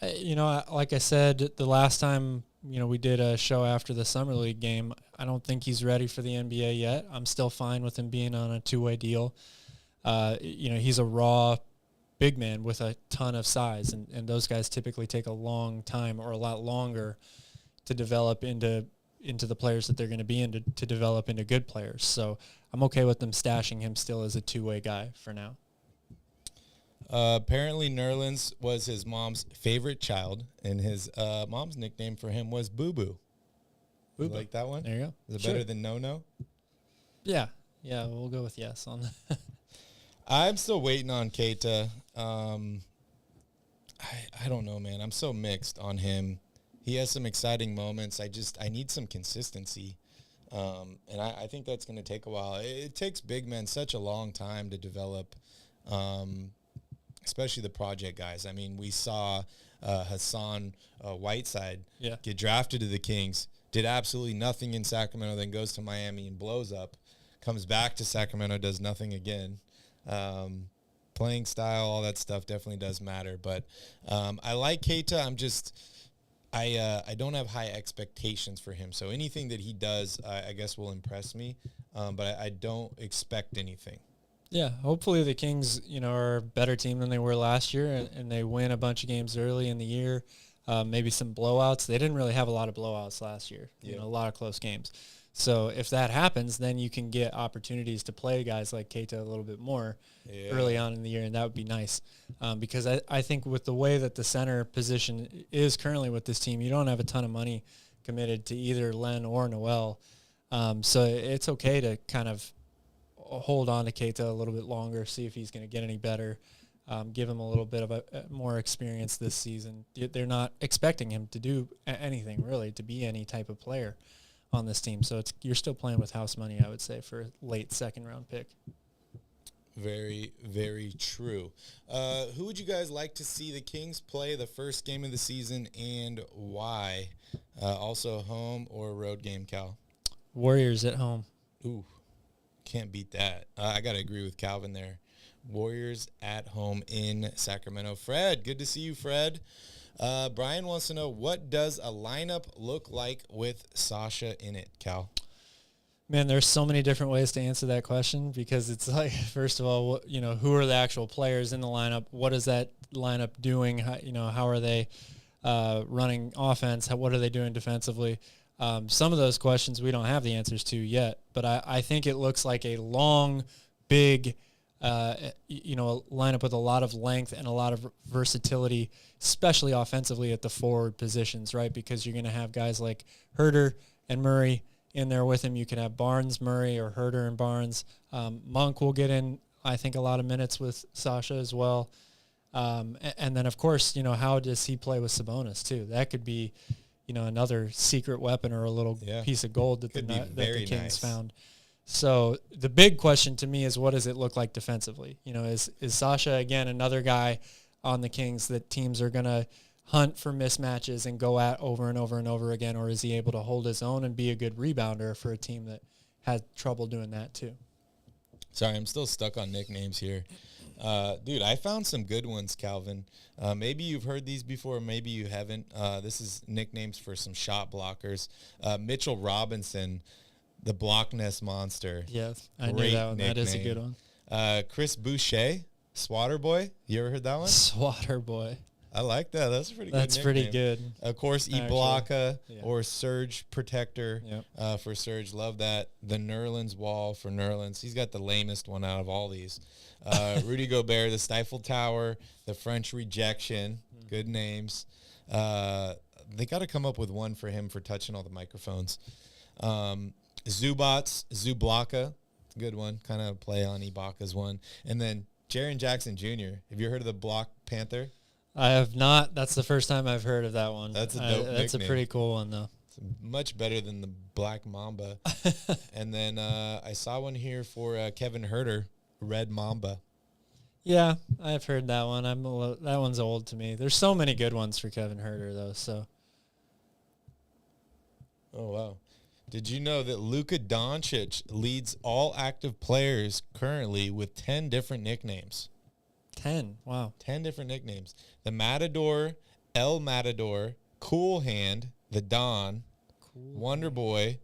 [SPEAKER 5] Like I said, the last time, we did a show after the Summer League game, I don't think he's ready for the NBA yet. I'm still fine with him being on a two-way deal. He's a raw big man with a ton of size, and those guys typically take a long time or a lot longer to develop into the players that they're going to be in to develop into good players. So I'm okay with them stashing him still as a two-way guy for now.
[SPEAKER 2] Apparently Nerlens was his mom's favorite child, and his mom's nickname for him was Boo Boo. You like that one?
[SPEAKER 5] There you go.
[SPEAKER 2] Is it better than No No?
[SPEAKER 5] Yeah, we'll go with yes on that.
[SPEAKER 2] I'm still waiting on Keita. I don't know, man. I'm so mixed on him. He has some exciting moments. I need some consistency. And I think that's going to take a while. It takes big men such a long time to develop, especially the project guys. I mean, we saw Hassan Whiteside get drafted to the Kings, did absolutely nothing in Sacramento, then goes to Miami and blows up, comes back to Sacramento, does nothing again. Playing style, all that stuff definitely does matter. But I like Keita. I don't have high expectations for him. So anything that he does, I guess, will impress me. But I don't expect anything.
[SPEAKER 5] Yeah, hopefully the Kings, are a better team than they were last year, and they win a bunch of games early in the year. Maybe some blowouts. They didn't really have a lot of blowouts last year. A lot of close games. So if that happens, then you can get opportunities to play guys like Keita a little bit more early on in the year, and that would be nice. Because I think with the way that the center position is currently with this team, you don't have a ton of money committed to either Len or Noel. So it's okay to kind of hold on to Keita a little bit longer, see if he's going to get any better, give him a little bit of a more experience this season. They're not expecting him to do anything, really, to be any type of player on this team. So you're still playing with house money, I would say, for a late second-round pick.
[SPEAKER 2] Very, very true. Who would you guys like to see the Kings play the first game of the season, and why? Also home or road game, Cal?
[SPEAKER 5] Warriors at home.
[SPEAKER 2] Ooh, can't beat that. I got to agree with Calvin there. Warriors at home in Sacramento. Fred, good to see you, Fred. Brian wants to know, what does a lineup look like with Sasha in it, Cal?
[SPEAKER 5] Man, there's so many different ways to answer that question, because it's like, first of all, who are the actual players in the lineup? What is that lineup doing? How are they running offense? What are they doing defensively? Some of those questions we don't have the answers to yet, but I think it looks like a long, big, a lineup with a lot of length and a lot of versatility, especially offensively at the forward positions, right? Because you're going to have guys like Herter and Murray in there with him. You can have Barnes, Murray, or Herter and Barnes. Monk will get in, I think, a lot of minutes with Sasha as well. And then, of course, how does he play with Sabonis, too? That could be, another secret weapon or a little piece of gold that the Kings found. So the big question to me is, what does it look like defensively? Is Sasha, again, another guy on the Kings that teams are going to hunt for mismatches and go at over and over and over again, or is he able to hold his own and be a good rebounder for a team that had trouble doing that too?
[SPEAKER 2] Sorry, I'm still stuck on nicknames here. Dude, I found some good ones, Calvin. Maybe you've heard these before, maybe you haven't. This is nicknames for some shot blockers. Mitchell Robinson, the Block Nest Monster.
[SPEAKER 5] Yes, I knew that one. Nickname. That is a good one.
[SPEAKER 2] Chris Boucher, Swatter Boy. You ever heard that one?
[SPEAKER 5] Swatter Boy.
[SPEAKER 2] I like that. That's a pretty good
[SPEAKER 5] That's
[SPEAKER 2] nickname.
[SPEAKER 5] pretty good.
[SPEAKER 2] Of course, Ibaka or Surge Protector for Surge. Love that. The Nerlens Wall for Nerlens. He's got the lamest one out of all these. Rudy Gobert, the Stifle Tower, the French Rejection. Good names. They got to come up with one for him for touching all the microphones. Zubats, Zublaka. Good one. Kind of play on Ibaka's one. And then Jaren Jackson Jr. Have you heard of the Block Panther?
[SPEAKER 5] I have not. That's the first time I've heard of that one.
[SPEAKER 2] That's a dope
[SPEAKER 5] That's
[SPEAKER 2] nickname.
[SPEAKER 5] A pretty cool one, though.
[SPEAKER 2] It's much better than the Black Mamba. And then I saw one here for Kevin Herter, Red Mamba.
[SPEAKER 5] Yeah, I've heard that one. That one's old to me. There's so many good ones for Kevin Herter, though. So.
[SPEAKER 2] Oh, wow. Did you know that Luka Doncic leads all active players currently with 10 different nicknames?
[SPEAKER 5] 10, wow.
[SPEAKER 2] 10 different nicknames. The Matador, El Matador, Cool Hand, the Don, Wonder Boy,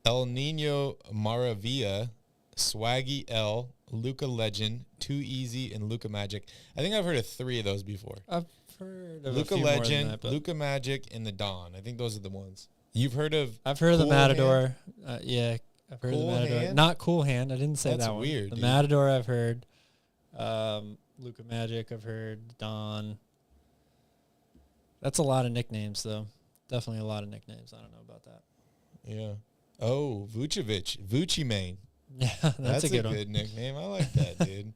[SPEAKER 2] El Nino Maravilla, Swaggy L, Luka Legend, Too Easy, and Luka Magic. I think I've heard of 3 of those before.
[SPEAKER 5] I've heard of
[SPEAKER 2] Luka
[SPEAKER 5] a few
[SPEAKER 2] Legend,
[SPEAKER 5] more than that,
[SPEAKER 2] Luka Magic, and the Dawn. I think those are the ones. You've heard of?
[SPEAKER 5] I've heard of the
[SPEAKER 2] Cool
[SPEAKER 5] Matador. Yeah, I've heard
[SPEAKER 2] Cool
[SPEAKER 5] of the Matador.
[SPEAKER 2] Hand?
[SPEAKER 5] Not Cool Hand. I didn't say
[SPEAKER 2] That's
[SPEAKER 5] that one.
[SPEAKER 2] weird,
[SPEAKER 5] The
[SPEAKER 2] dude.
[SPEAKER 5] Matador I've heard. Luka Magic I've heard. Dawn. That's a lot of nicknames, though. Definitely a lot of nicknames. I don't know about that.
[SPEAKER 2] Yeah. Oh, Vucevic, Vucci Main.
[SPEAKER 5] Yeah, that's a good one.
[SPEAKER 2] Good nickname. I like that, dude.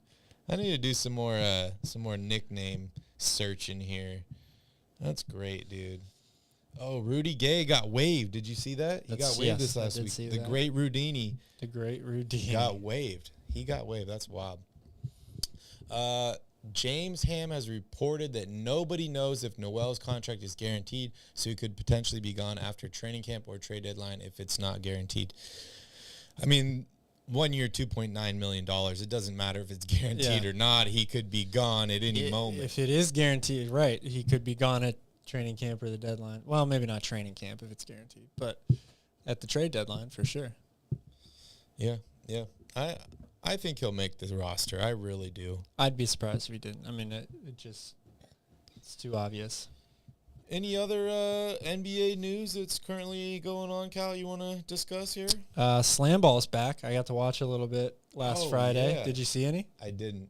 [SPEAKER 2] I need to do some more nickname searching here. That's great, dude. Oh, Rudy Gay got waived. Did you see that? He got waived this last week. The great Rudini.
[SPEAKER 5] The great Rudini
[SPEAKER 2] got waived. He got waived. That's wild. James Ham has reported that nobody knows if Noel's contract is guaranteed, so he could potentially be gone after training camp or trade deadline if it's not guaranteed. I mean, 1 year, $2.9 million. It doesn't matter if it's guaranteed or not. He could be gone at any moment.
[SPEAKER 5] If it is guaranteed, right, he could be gone at training camp or the deadline. Well, maybe not training camp if it's guaranteed, but at the trade deadline for sure.
[SPEAKER 2] Yeah. I think he'll make the roster. I really do.
[SPEAKER 5] I'd be surprised if he didn't. I mean, it's too obvious.
[SPEAKER 2] Any other NBA news that's currently going on, Cal, you want to discuss here?
[SPEAKER 5] Slam Ball's back. I got to watch a little bit last Friday.
[SPEAKER 2] Yeah.
[SPEAKER 5] Did you see any?
[SPEAKER 2] I didn't.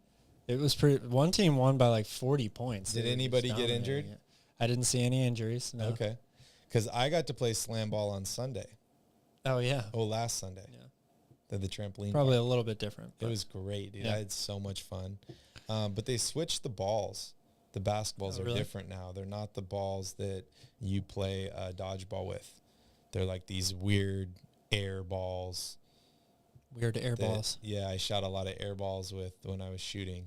[SPEAKER 5] It was pretty. One team won by like 40 points.
[SPEAKER 2] Did anybody get injured?
[SPEAKER 5] I didn't see any injuries. No.
[SPEAKER 2] Okay. Because I got to play Slam Ball on Sunday.
[SPEAKER 5] Oh, yeah.
[SPEAKER 2] Oh, last Sunday.
[SPEAKER 5] Yeah.
[SPEAKER 2] The trampoline.
[SPEAKER 5] Probably
[SPEAKER 2] park.
[SPEAKER 5] a little bit different.
[SPEAKER 2] It was great, dude.
[SPEAKER 5] Yeah.
[SPEAKER 2] I had so much fun. But they switched the balls. The basketballs are
[SPEAKER 5] really?
[SPEAKER 2] different now. They're not the balls that you play dodgeball with. They're like these weird air balls.
[SPEAKER 5] Weird air balls.
[SPEAKER 2] Yeah, I shot a lot of air balls with when I was shooting.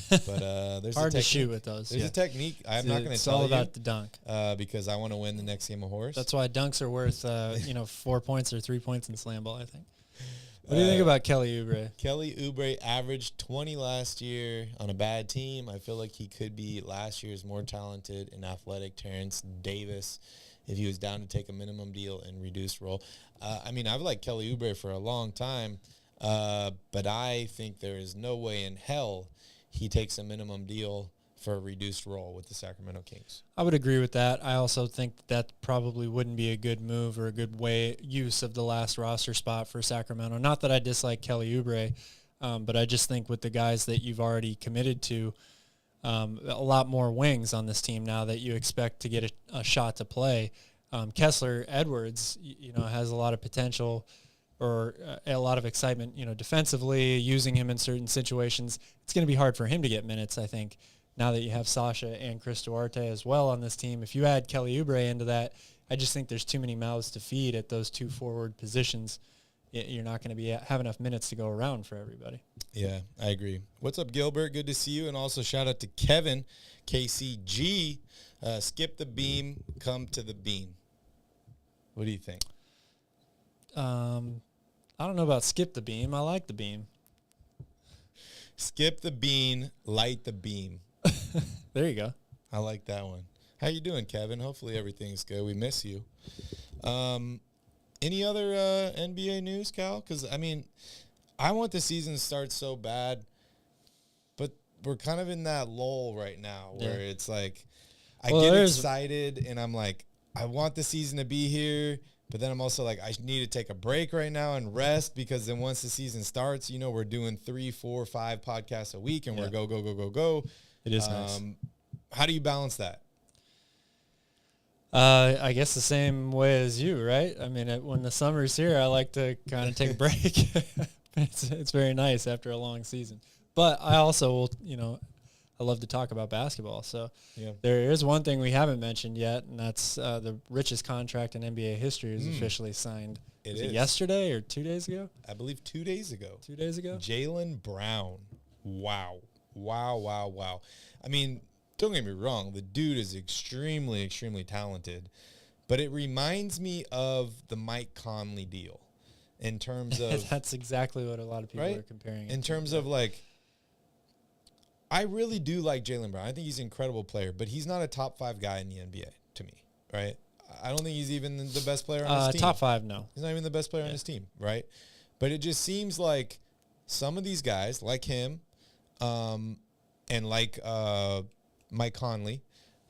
[SPEAKER 2] But there's
[SPEAKER 5] hard to shoot with those.
[SPEAKER 2] There's a technique. I'm not going to tell
[SPEAKER 5] you.
[SPEAKER 2] you.
[SPEAKER 5] It's all about the dunk.
[SPEAKER 2] Because I want to win the next game of horse.
[SPEAKER 5] That's why dunks are worth 4 points or 3 points in Slam Ball, I think. What do you think about Kelly Oubre?
[SPEAKER 2] Kelly Oubre averaged 20 last year on a bad team. I feel like he could be last year's more talented and athletic Terence Davis if he was down to take a minimum deal and reduced role. I mean, I've liked Kelly Oubre for a long time, but I think there is no way in hell he takes a minimum deal for a reduced role with the Sacramento Kings.
[SPEAKER 5] I would agree with that. I also think that probably wouldn't be a good move or a good use of the last roster spot for Sacramento. Not that I dislike Kelly Oubre, but I just think with the guys that you've already committed to, a lot more wings on this team now that you expect to get a shot to play. Kessler Edwards, has a lot of potential or a lot of excitement, defensively, using him in certain situations. It's going to be hard for him to get minutes, I think. Now that you have Sasha and Chris Duarte as well on this team, if you add Kelly Oubre into that, I just think there's too many mouths to feed at those two forward positions. You're not going to have enough minutes to go around for everybody.
[SPEAKER 2] Yeah, I agree. What's up, Gilbert? Good to see you. And also shout out to Kevin, KCG. Skip the beam, come to the beam. What do you think?
[SPEAKER 5] I don't know about skip the beam. I like the beam.
[SPEAKER 2] Skip the bean, light the beam.
[SPEAKER 5] There you go.
[SPEAKER 2] I like that one. How you doing, Kevin? Hopefully everything's good. We miss you. Any other NBA news, Cal? Because, I mean, I want the season to start so bad, but we're kind of in that lull right now where it's like I get excited and I'm like, I want the season to be here, but then I'm also like, I need to take a break right now and rest because then once the season starts, we're doing 3, 4, 5 podcasts a week and we're go.
[SPEAKER 5] It is nice.
[SPEAKER 2] How do you balance that?
[SPEAKER 5] I guess the same way as you, right? I mean, when the summer's here, I like to kind of take a break. It's very nice after a long season. But I also will, I love to talk about basketball. So there is one thing we haven't mentioned yet, and that's the richest contract in NBA history is officially signed. Was it yesterday or 2 days ago?
[SPEAKER 2] I believe 2 days ago.
[SPEAKER 5] 2 days ago?
[SPEAKER 2] Jaylen Brown. Wow. I mean, don't get me wrong. The dude is extremely, extremely talented. But it reminds me of the Mike Conley deal in terms of...
[SPEAKER 5] That's exactly what a lot of people are comparing.
[SPEAKER 2] In terms of, like... I really do like Jaylen Brown. I think he's an incredible player. But he's not a top 5 guy in the NBA to me, right? I don't think he's even the best player on his team.
[SPEAKER 5] Top 5, no.
[SPEAKER 2] He's not even the best player on his team, right? But it just seems like some of these guys like him, and like Mike Conley,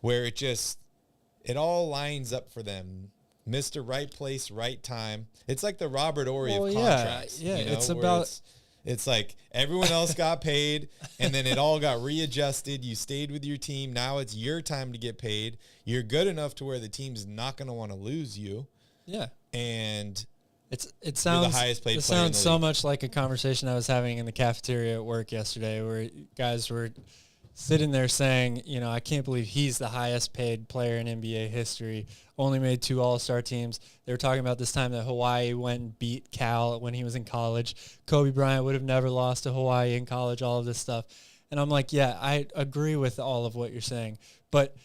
[SPEAKER 2] where it all lines up for them. Mr. Right Place, Right Time. It's like the Robert Ory of contracts.
[SPEAKER 5] Yeah,
[SPEAKER 2] you know,
[SPEAKER 5] it's about...
[SPEAKER 2] It's like everyone else got paid, and then it all got readjusted. You stayed with your team. Now it's your time to get paid. You're good enough to where the team's not going to want to lose you.
[SPEAKER 5] Yeah.
[SPEAKER 2] And
[SPEAKER 5] it sounds
[SPEAKER 2] the highest paid player
[SPEAKER 5] sounds
[SPEAKER 2] in the
[SPEAKER 5] so
[SPEAKER 2] league.
[SPEAKER 5] much like a conversation I was having in the cafeteria at work yesterday, where guys were sitting there saying, you know, I can't believe he's the highest paid player in NBA history, only made 2 All-Star teams. They were talking about this time that Hawaii went and beat Cal when he was in college. Kobe Bryant would have never lost to Hawaii in college, all of this stuff. And I'm like, yeah, I agree with all of what you're saying. But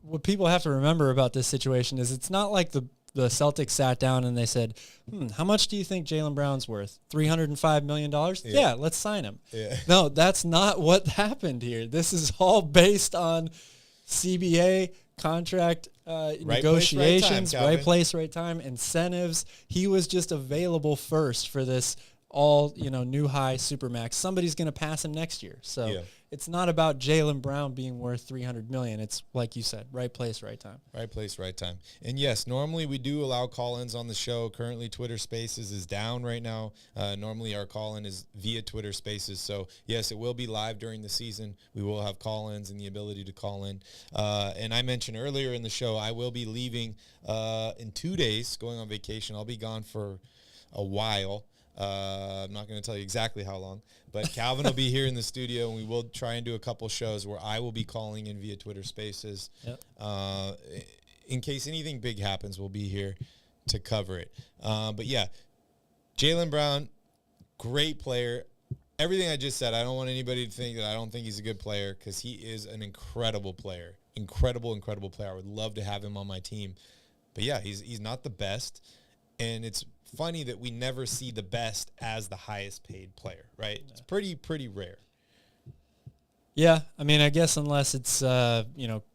[SPEAKER 5] what people have to remember about this situation is it's not like the Celtics sat down and they said, how much do you think Jaylen Brown's worth? $305 million? Yeah, let's sign him.
[SPEAKER 2] Yeah.
[SPEAKER 5] No, that's not what happened here. This is all based on CBA contract negotiations, right place, right time, incentives. He was just available first for this all, new high supermax. Somebody's going to pass him next year. So it's not about Jaylen Brown being worth $300 million. It's like you said, right place, right time.
[SPEAKER 2] Right place, right time. And yes, normally we do allow call-ins on the show. Currently, Twitter Spaces is down right now. Normally our call-in is via Twitter Spaces. So yes, it will be live during the season. We will have call-ins and the ability to call in. And I mentioned earlier in the show, I will be leaving in 2 days, going on vacation. I'll be gone for a while. I'm not going to tell you exactly how long, but Calvin will be here in the studio, and we will try and do a couple shows where I will be calling in via Twitter Spaces. Yep. In case anything big happens, we'll be here to cover it. But yeah, Jaylen Brown, great player. Everything I just said, I don't want anybody to think that I don't think he's a good player, because he is an incredible player. Incredible player. I would love to have him on my team. But yeah, he's not the best, and it's funny that we never see the best as the highest paid player, right? It's pretty rare.
[SPEAKER 5] Yeah, I mean, I guess unless it's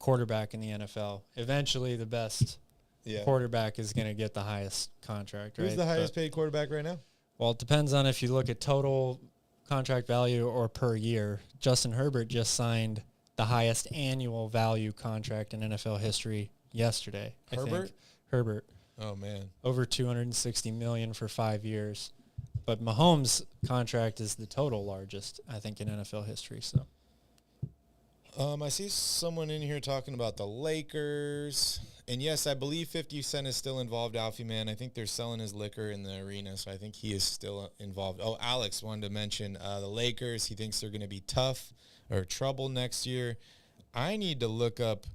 [SPEAKER 5] quarterback in the NFL, eventually the best quarterback is going to get the highest contract, right?
[SPEAKER 2] Who's the highest paid quarterback right now?
[SPEAKER 5] Well, it depends on if you look at total contract value or per year. Justin Herbert just signed the highest annual value contract in NFL history yesterday. Herbert.
[SPEAKER 2] Oh, man.
[SPEAKER 5] Over $260 million for 5 years. But Mahomes' contract is the total largest, I think, in NFL history. So,
[SPEAKER 2] I see someone in here talking about the Lakers. And, yes, I believe 50 Cent is still involved, Alfie, man. I think they're selling his liquor in the arena, so I think he is still involved. Oh, Alex wanted to mention the Lakers. He thinks they're going to be tough or trouble next year. I need to look up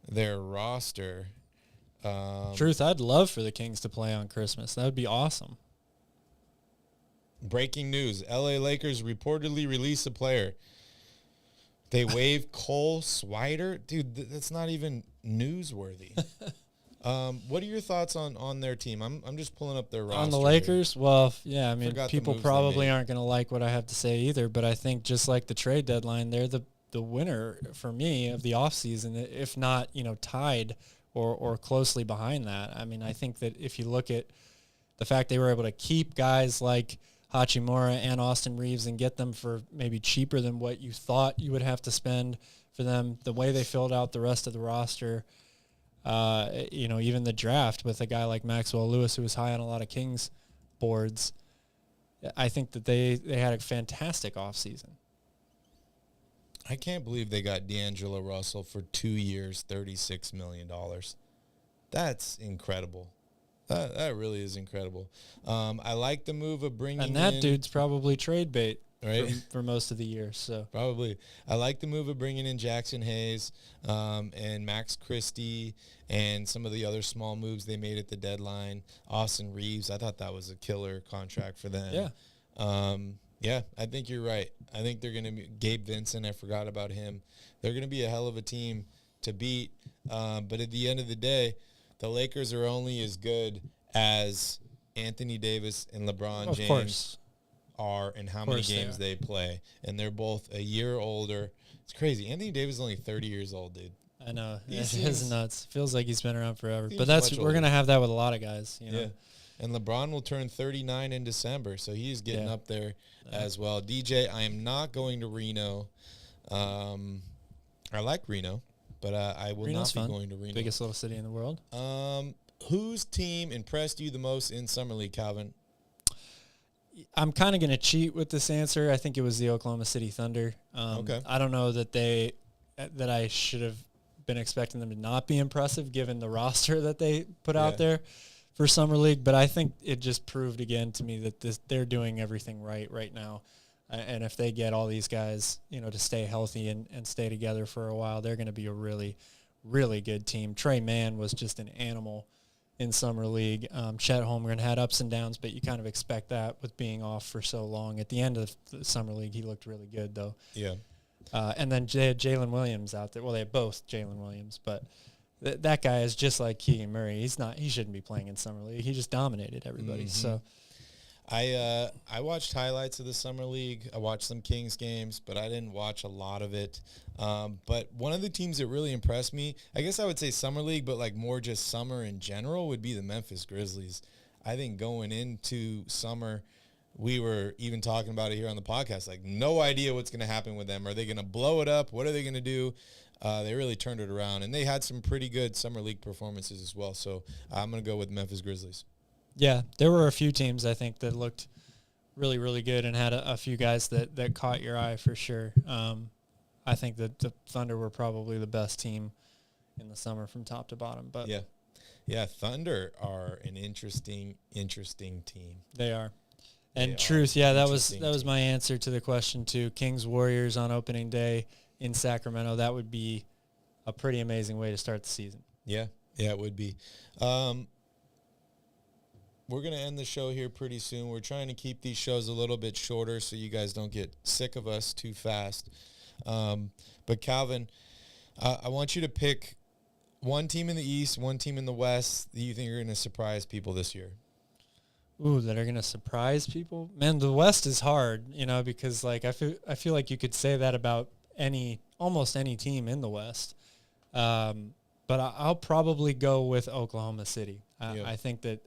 [SPEAKER 2] their roster.
[SPEAKER 5] Truth, I'd love for the Kings to play on Christmas. That would be awesome.
[SPEAKER 2] Breaking news. LA Lakers reportedly release a player. They waive Cole Swider. Dude, that's not even newsworthy. What are your thoughts on their team? I'm just pulling up their roster.
[SPEAKER 5] On the Lakers? Here. Well, yeah, I mean, people probably aren't going to like what I have to say either, but I think just like the trade deadline, they're the winner for me of the offseason, if not, tied or closely behind that. I mean, I think that if you look at the fact they were able to keep guys like Hachimura and Austin Reeves and get them for maybe cheaper than what you thought you would have to spend for them, the way they filled out the rest of the roster, even the draft with a guy like Maxwell Lewis, who was high on a lot of Kings boards, I think that they had a fantastic offseason.
[SPEAKER 2] I can't believe they got D'Angelo Russell for 2 years, $36 million. That's incredible. That really is incredible. I like the move of bringing in...
[SPEAKER 5] And that dude's probably trade bait, right, for most of the year. So
[SPEAKER 2] probably. I like the move of bringing in Jackson Hayes and Max Christie and some of the other small moves they made at the deadline. Austin Reeves, I thought that was a killer contract for them.
[SPEAKER 5] Yeah.
[SPEAKER 2] Yeah, I think you're right. I think they're going to be Gabe Vincent. I forgot about him. They're going to be a hell of a team to beat. But at the end of the day, the Lakers are only as good as Anthony Davis and LeBron James are and how many games they play. And they're both a year older. It's crazy. Anthony Davis is only 30 years old, dude.
[SPEAKER 5] I know. It's nuts. Feels like he's been around forever. But we're going to have that with a lot of guys.
[SPEAKER 2] Yeah. And LeBron will turn 39 in December, so he's getting up there as well. DJ, I am not going to Reno. I like Reno, but I will
[SPEAKER 5] Reno's
[SPEAKER 2] not be
[SPEAKER 5] fun.
[SPEAKER 2] going to Reno.
[SPEAKER 5] Biggest little city in the world.
[SPEAKER 2] Whose team impressed you the most in Summer League, Calvin?
[SPEAKER 5] I'm kind of going to cheat with this answer. I think it was the Oklahoma City Thunder.
[SPEAKER 2] Okay.
[SPEAKER 5] I don't know that I should have been expecting them to not be impressive given the roster that they put out there for Summer League, but I think it just proved again to me that they're doing everything right now. And if they get all these guys, to stay healthy and stay together for a while, they're going to be a really, really good team. Trey Mann was just an animal in Summer League. Chet Holmgren had ups and downs, but you kind of expect that with being off for so long. At the end of the Summer League, he looked really good, though.
[SPEAKER 2] Yeah.
[SPEAKER 5] And then they had Jaylen Williams out there. Well, they had both Jaylen Williams, but that guy is just like Keegan Murray. He shouldn't be playing in Summer League. He just dominated everybody. So
[SPEAKER 2] I watched highlights of the Summer League. I watched some Kings games, but I didn't watch a lot of it. But one of the teams that really impressed me, I guess I would say Summer League, but like more just summer in general, would be the Memphis Grizzlies. I think going into summer, we were even talking about it here on the podcast, like no idea what's going to happen with them. Are they going to blow it up? What are they going to do? They really turned it around, and they had some pretty good Summer League performances as well. So I'm going to go with Memphis Grizzlies.
[SPEAKER 5] Yeah, there were a few teams, I think, that looked really, really good and had a few guys that caught your eye for sure. I think that the Thunder were probably the best team in the summer from top to bottom. But
[SPEAKER 2] yeah, Thunder are an interesting team.
[SPEAKER 5] They are. And truth, that was my answer to the question too. Kings Warriors on opening day in Sacramento. That would be a pretty amazing way to start the season.
[SPEAKER 2] Yeah, it would be. We're going to end the show here pretty soon. We're trying to keep these shows a little bit shorter so you guys don't get sick of us too fast. But Calvin, I want you to pick one team in the East, one team in the West that you think are going to surprise people this year.
[SPEAKER 5] Ooh, that are going to surprise people? Man, the West is hard, because like I feel like you could say that about almost any team in the West. But I'll probably go with Oklahoma City. I think that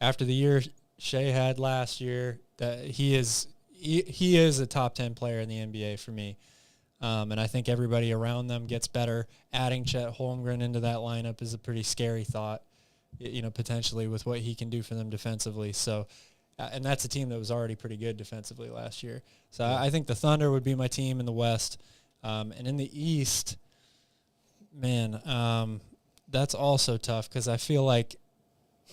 [SPEAKER 5] after the year Shea had last year, that he is a top 10 player in the NBA for me. And I think everybody around them gets better. Adding Chet Holmgren into that lineup is a pretty scary thought, potentially with what he can do for them defensively. So, and that's a team that was already pretty good defensively last year. So I think the Thunder would be my team in the West. And in the East, man, that's also tough because I feel like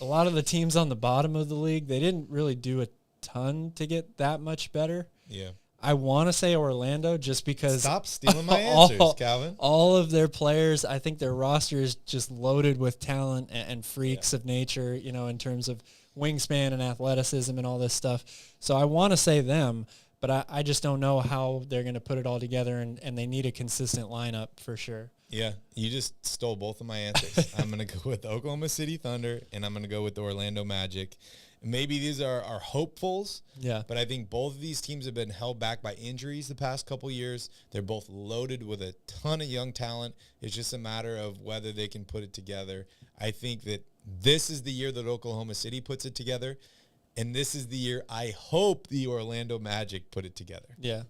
[SPEAKER 5] a lot of the teams on the bottom of the league, they didn't really do a ton to get that much better. Yeah. I want to say Orlando just because...
[SPEAKER 2] Stop stealing my answers, Calvin.
[SPEAKER 5] All of their players, I think their roster is just loaded with talent and freaks of nature, in terms of wingspan and athleticism and all this stuff. So I want to say them, but I just don't know how they're going to put it all together, and they need a consistent lineup for sure.
[SPEAKER 2] Yeah, you just stole both of my answers. I'm going to go with Oklahoma City Thunder, and I'm going to go with the Orlando Magic. Maybe these are hopefuls, but I think both of these teams have been held back by injuries the past couple years. They're both loaded with a ton of young talent. It's just a matter of whether they can put it together. I think that this is the year that Oklahoma City puts it together, and this is the year I hope the Orlando Magic put it together.
[SPEAKER 5] Yeah.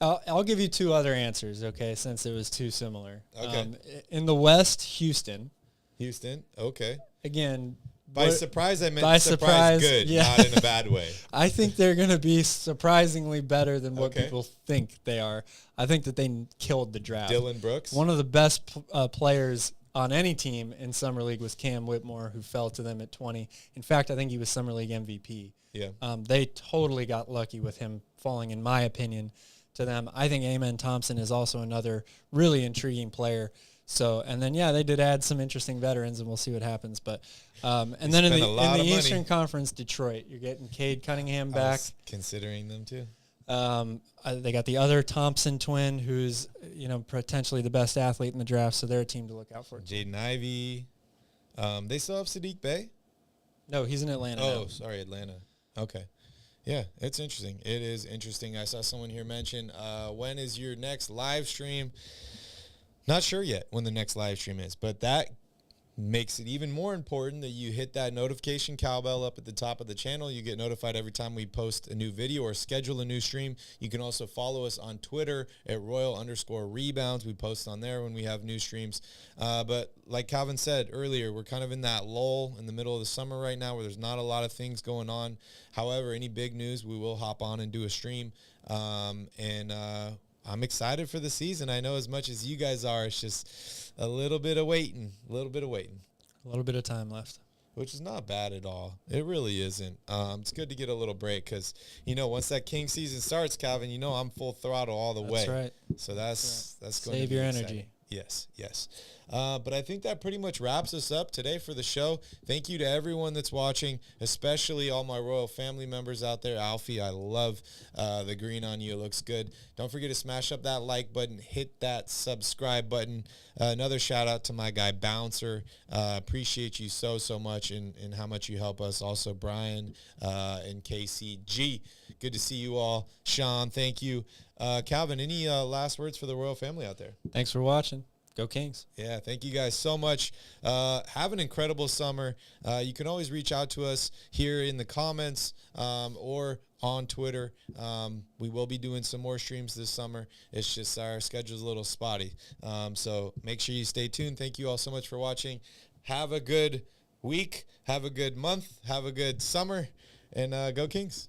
[SPEAKER 5] I'll give you two other answers, okay, since it was too similar.
[SPEAKER 2] Okay.
[SPEAKER 5] In the West, Houston.
[SPEAKER 2] Houston, okay.
[SPEAKER 5] Again...
[SPEAKER 2] By surprise, I meant surprise good, not in a bad way.
[SPEAKER 5] I think they're going to be surprisingly better than what people think they are. I think that they killed the draft.
[SPEAKER 2] Dylan Brooks?
[SPEAKER 5] One of the best players on any team in Summer League was Cam Whitmore, who fell to them at 20. In fact, I think he was Summer League MVP.
[SPEAKER 2] Yeah.
[SPEAKER 5] They totally got lucky with him falling, in my opinion, to them. I think Amen Thompson is also another really intriguing player. So, and then, they did add some interesting veterans, and we'll see what happens. But, and then in the Eastern Conference, Detroit, you're getting Cade Cunningham back. I was
[SPEAKER 2] considering them too.
[SPEAKER 5] They got the other Thompson twin, who's, potentially the best athlete in the draft. So they're a team to look out for.
[SPEAKER 2] Jaden Ivey. They still have Sadiq Bey?
[SPEAKER 5] No, he's in Atlanta now.
[SPEAKER 2] Sorry, Atlanta. Okay. Yeah, it's interesting. It is interesting. I saw someone here mention, when is your next live stream? Not sure yet when the next live stream is, but that makes it even more important that you hit that notification cowbell up at the top of the channel. You get notified every time we post a new video or schedule a new stream. You can also follow us on Twitter at Royal_Rebounds. We post on there when we have new streams. But like Calvin said earlier, we're kind of in that lull in the middle of the summer right now where there's not a lot of things going on. However, any big news, we will hop on and do a stream. I'm excited for the season. I know as much as you guys are, it's just a little bit of waiting. A little bit of time left. Which is not bad at all. It really isn't. It's good to get a little break because, once that King season starts, Calvin, I'm full throttle all the way.
[SPEAKER 5] That's right.
[SPEAKER 2] So that's going to be
[SPEAKER 5] Save your
[SPEAKER 2] exciting.
[SPEAKER 5] energy.
[SPEAKER 2] Yes. But I think that pretty much wraps us up today for the show. Thank you to everyone that's watching, especially all my Royal family members out there. Alfie, I love the green on you. It looks good. Don't forget to smash up that like button. Hit that subscribe button. Another shout out to my guy, Bouncer. Appreciate you so much and how much you help us. Also, Brian and KCG. Good to see you all. Sean, thank you. Calvin, any last words for the Royal family out there?
[SPEAKER 5] Thanks for watching. Go Kings.
[SPEAKER 2] Yeah, thank you guys so much. Have an incredible summer. You can always reach out to us here in the comments or on Twitter. We will be doing some more streams this summer. It's just our schedule's a little spotty. So make sure you stay tuned. Thank you all so much for watching. Have a good week. Have a good month. Have a good summer. And go Kings.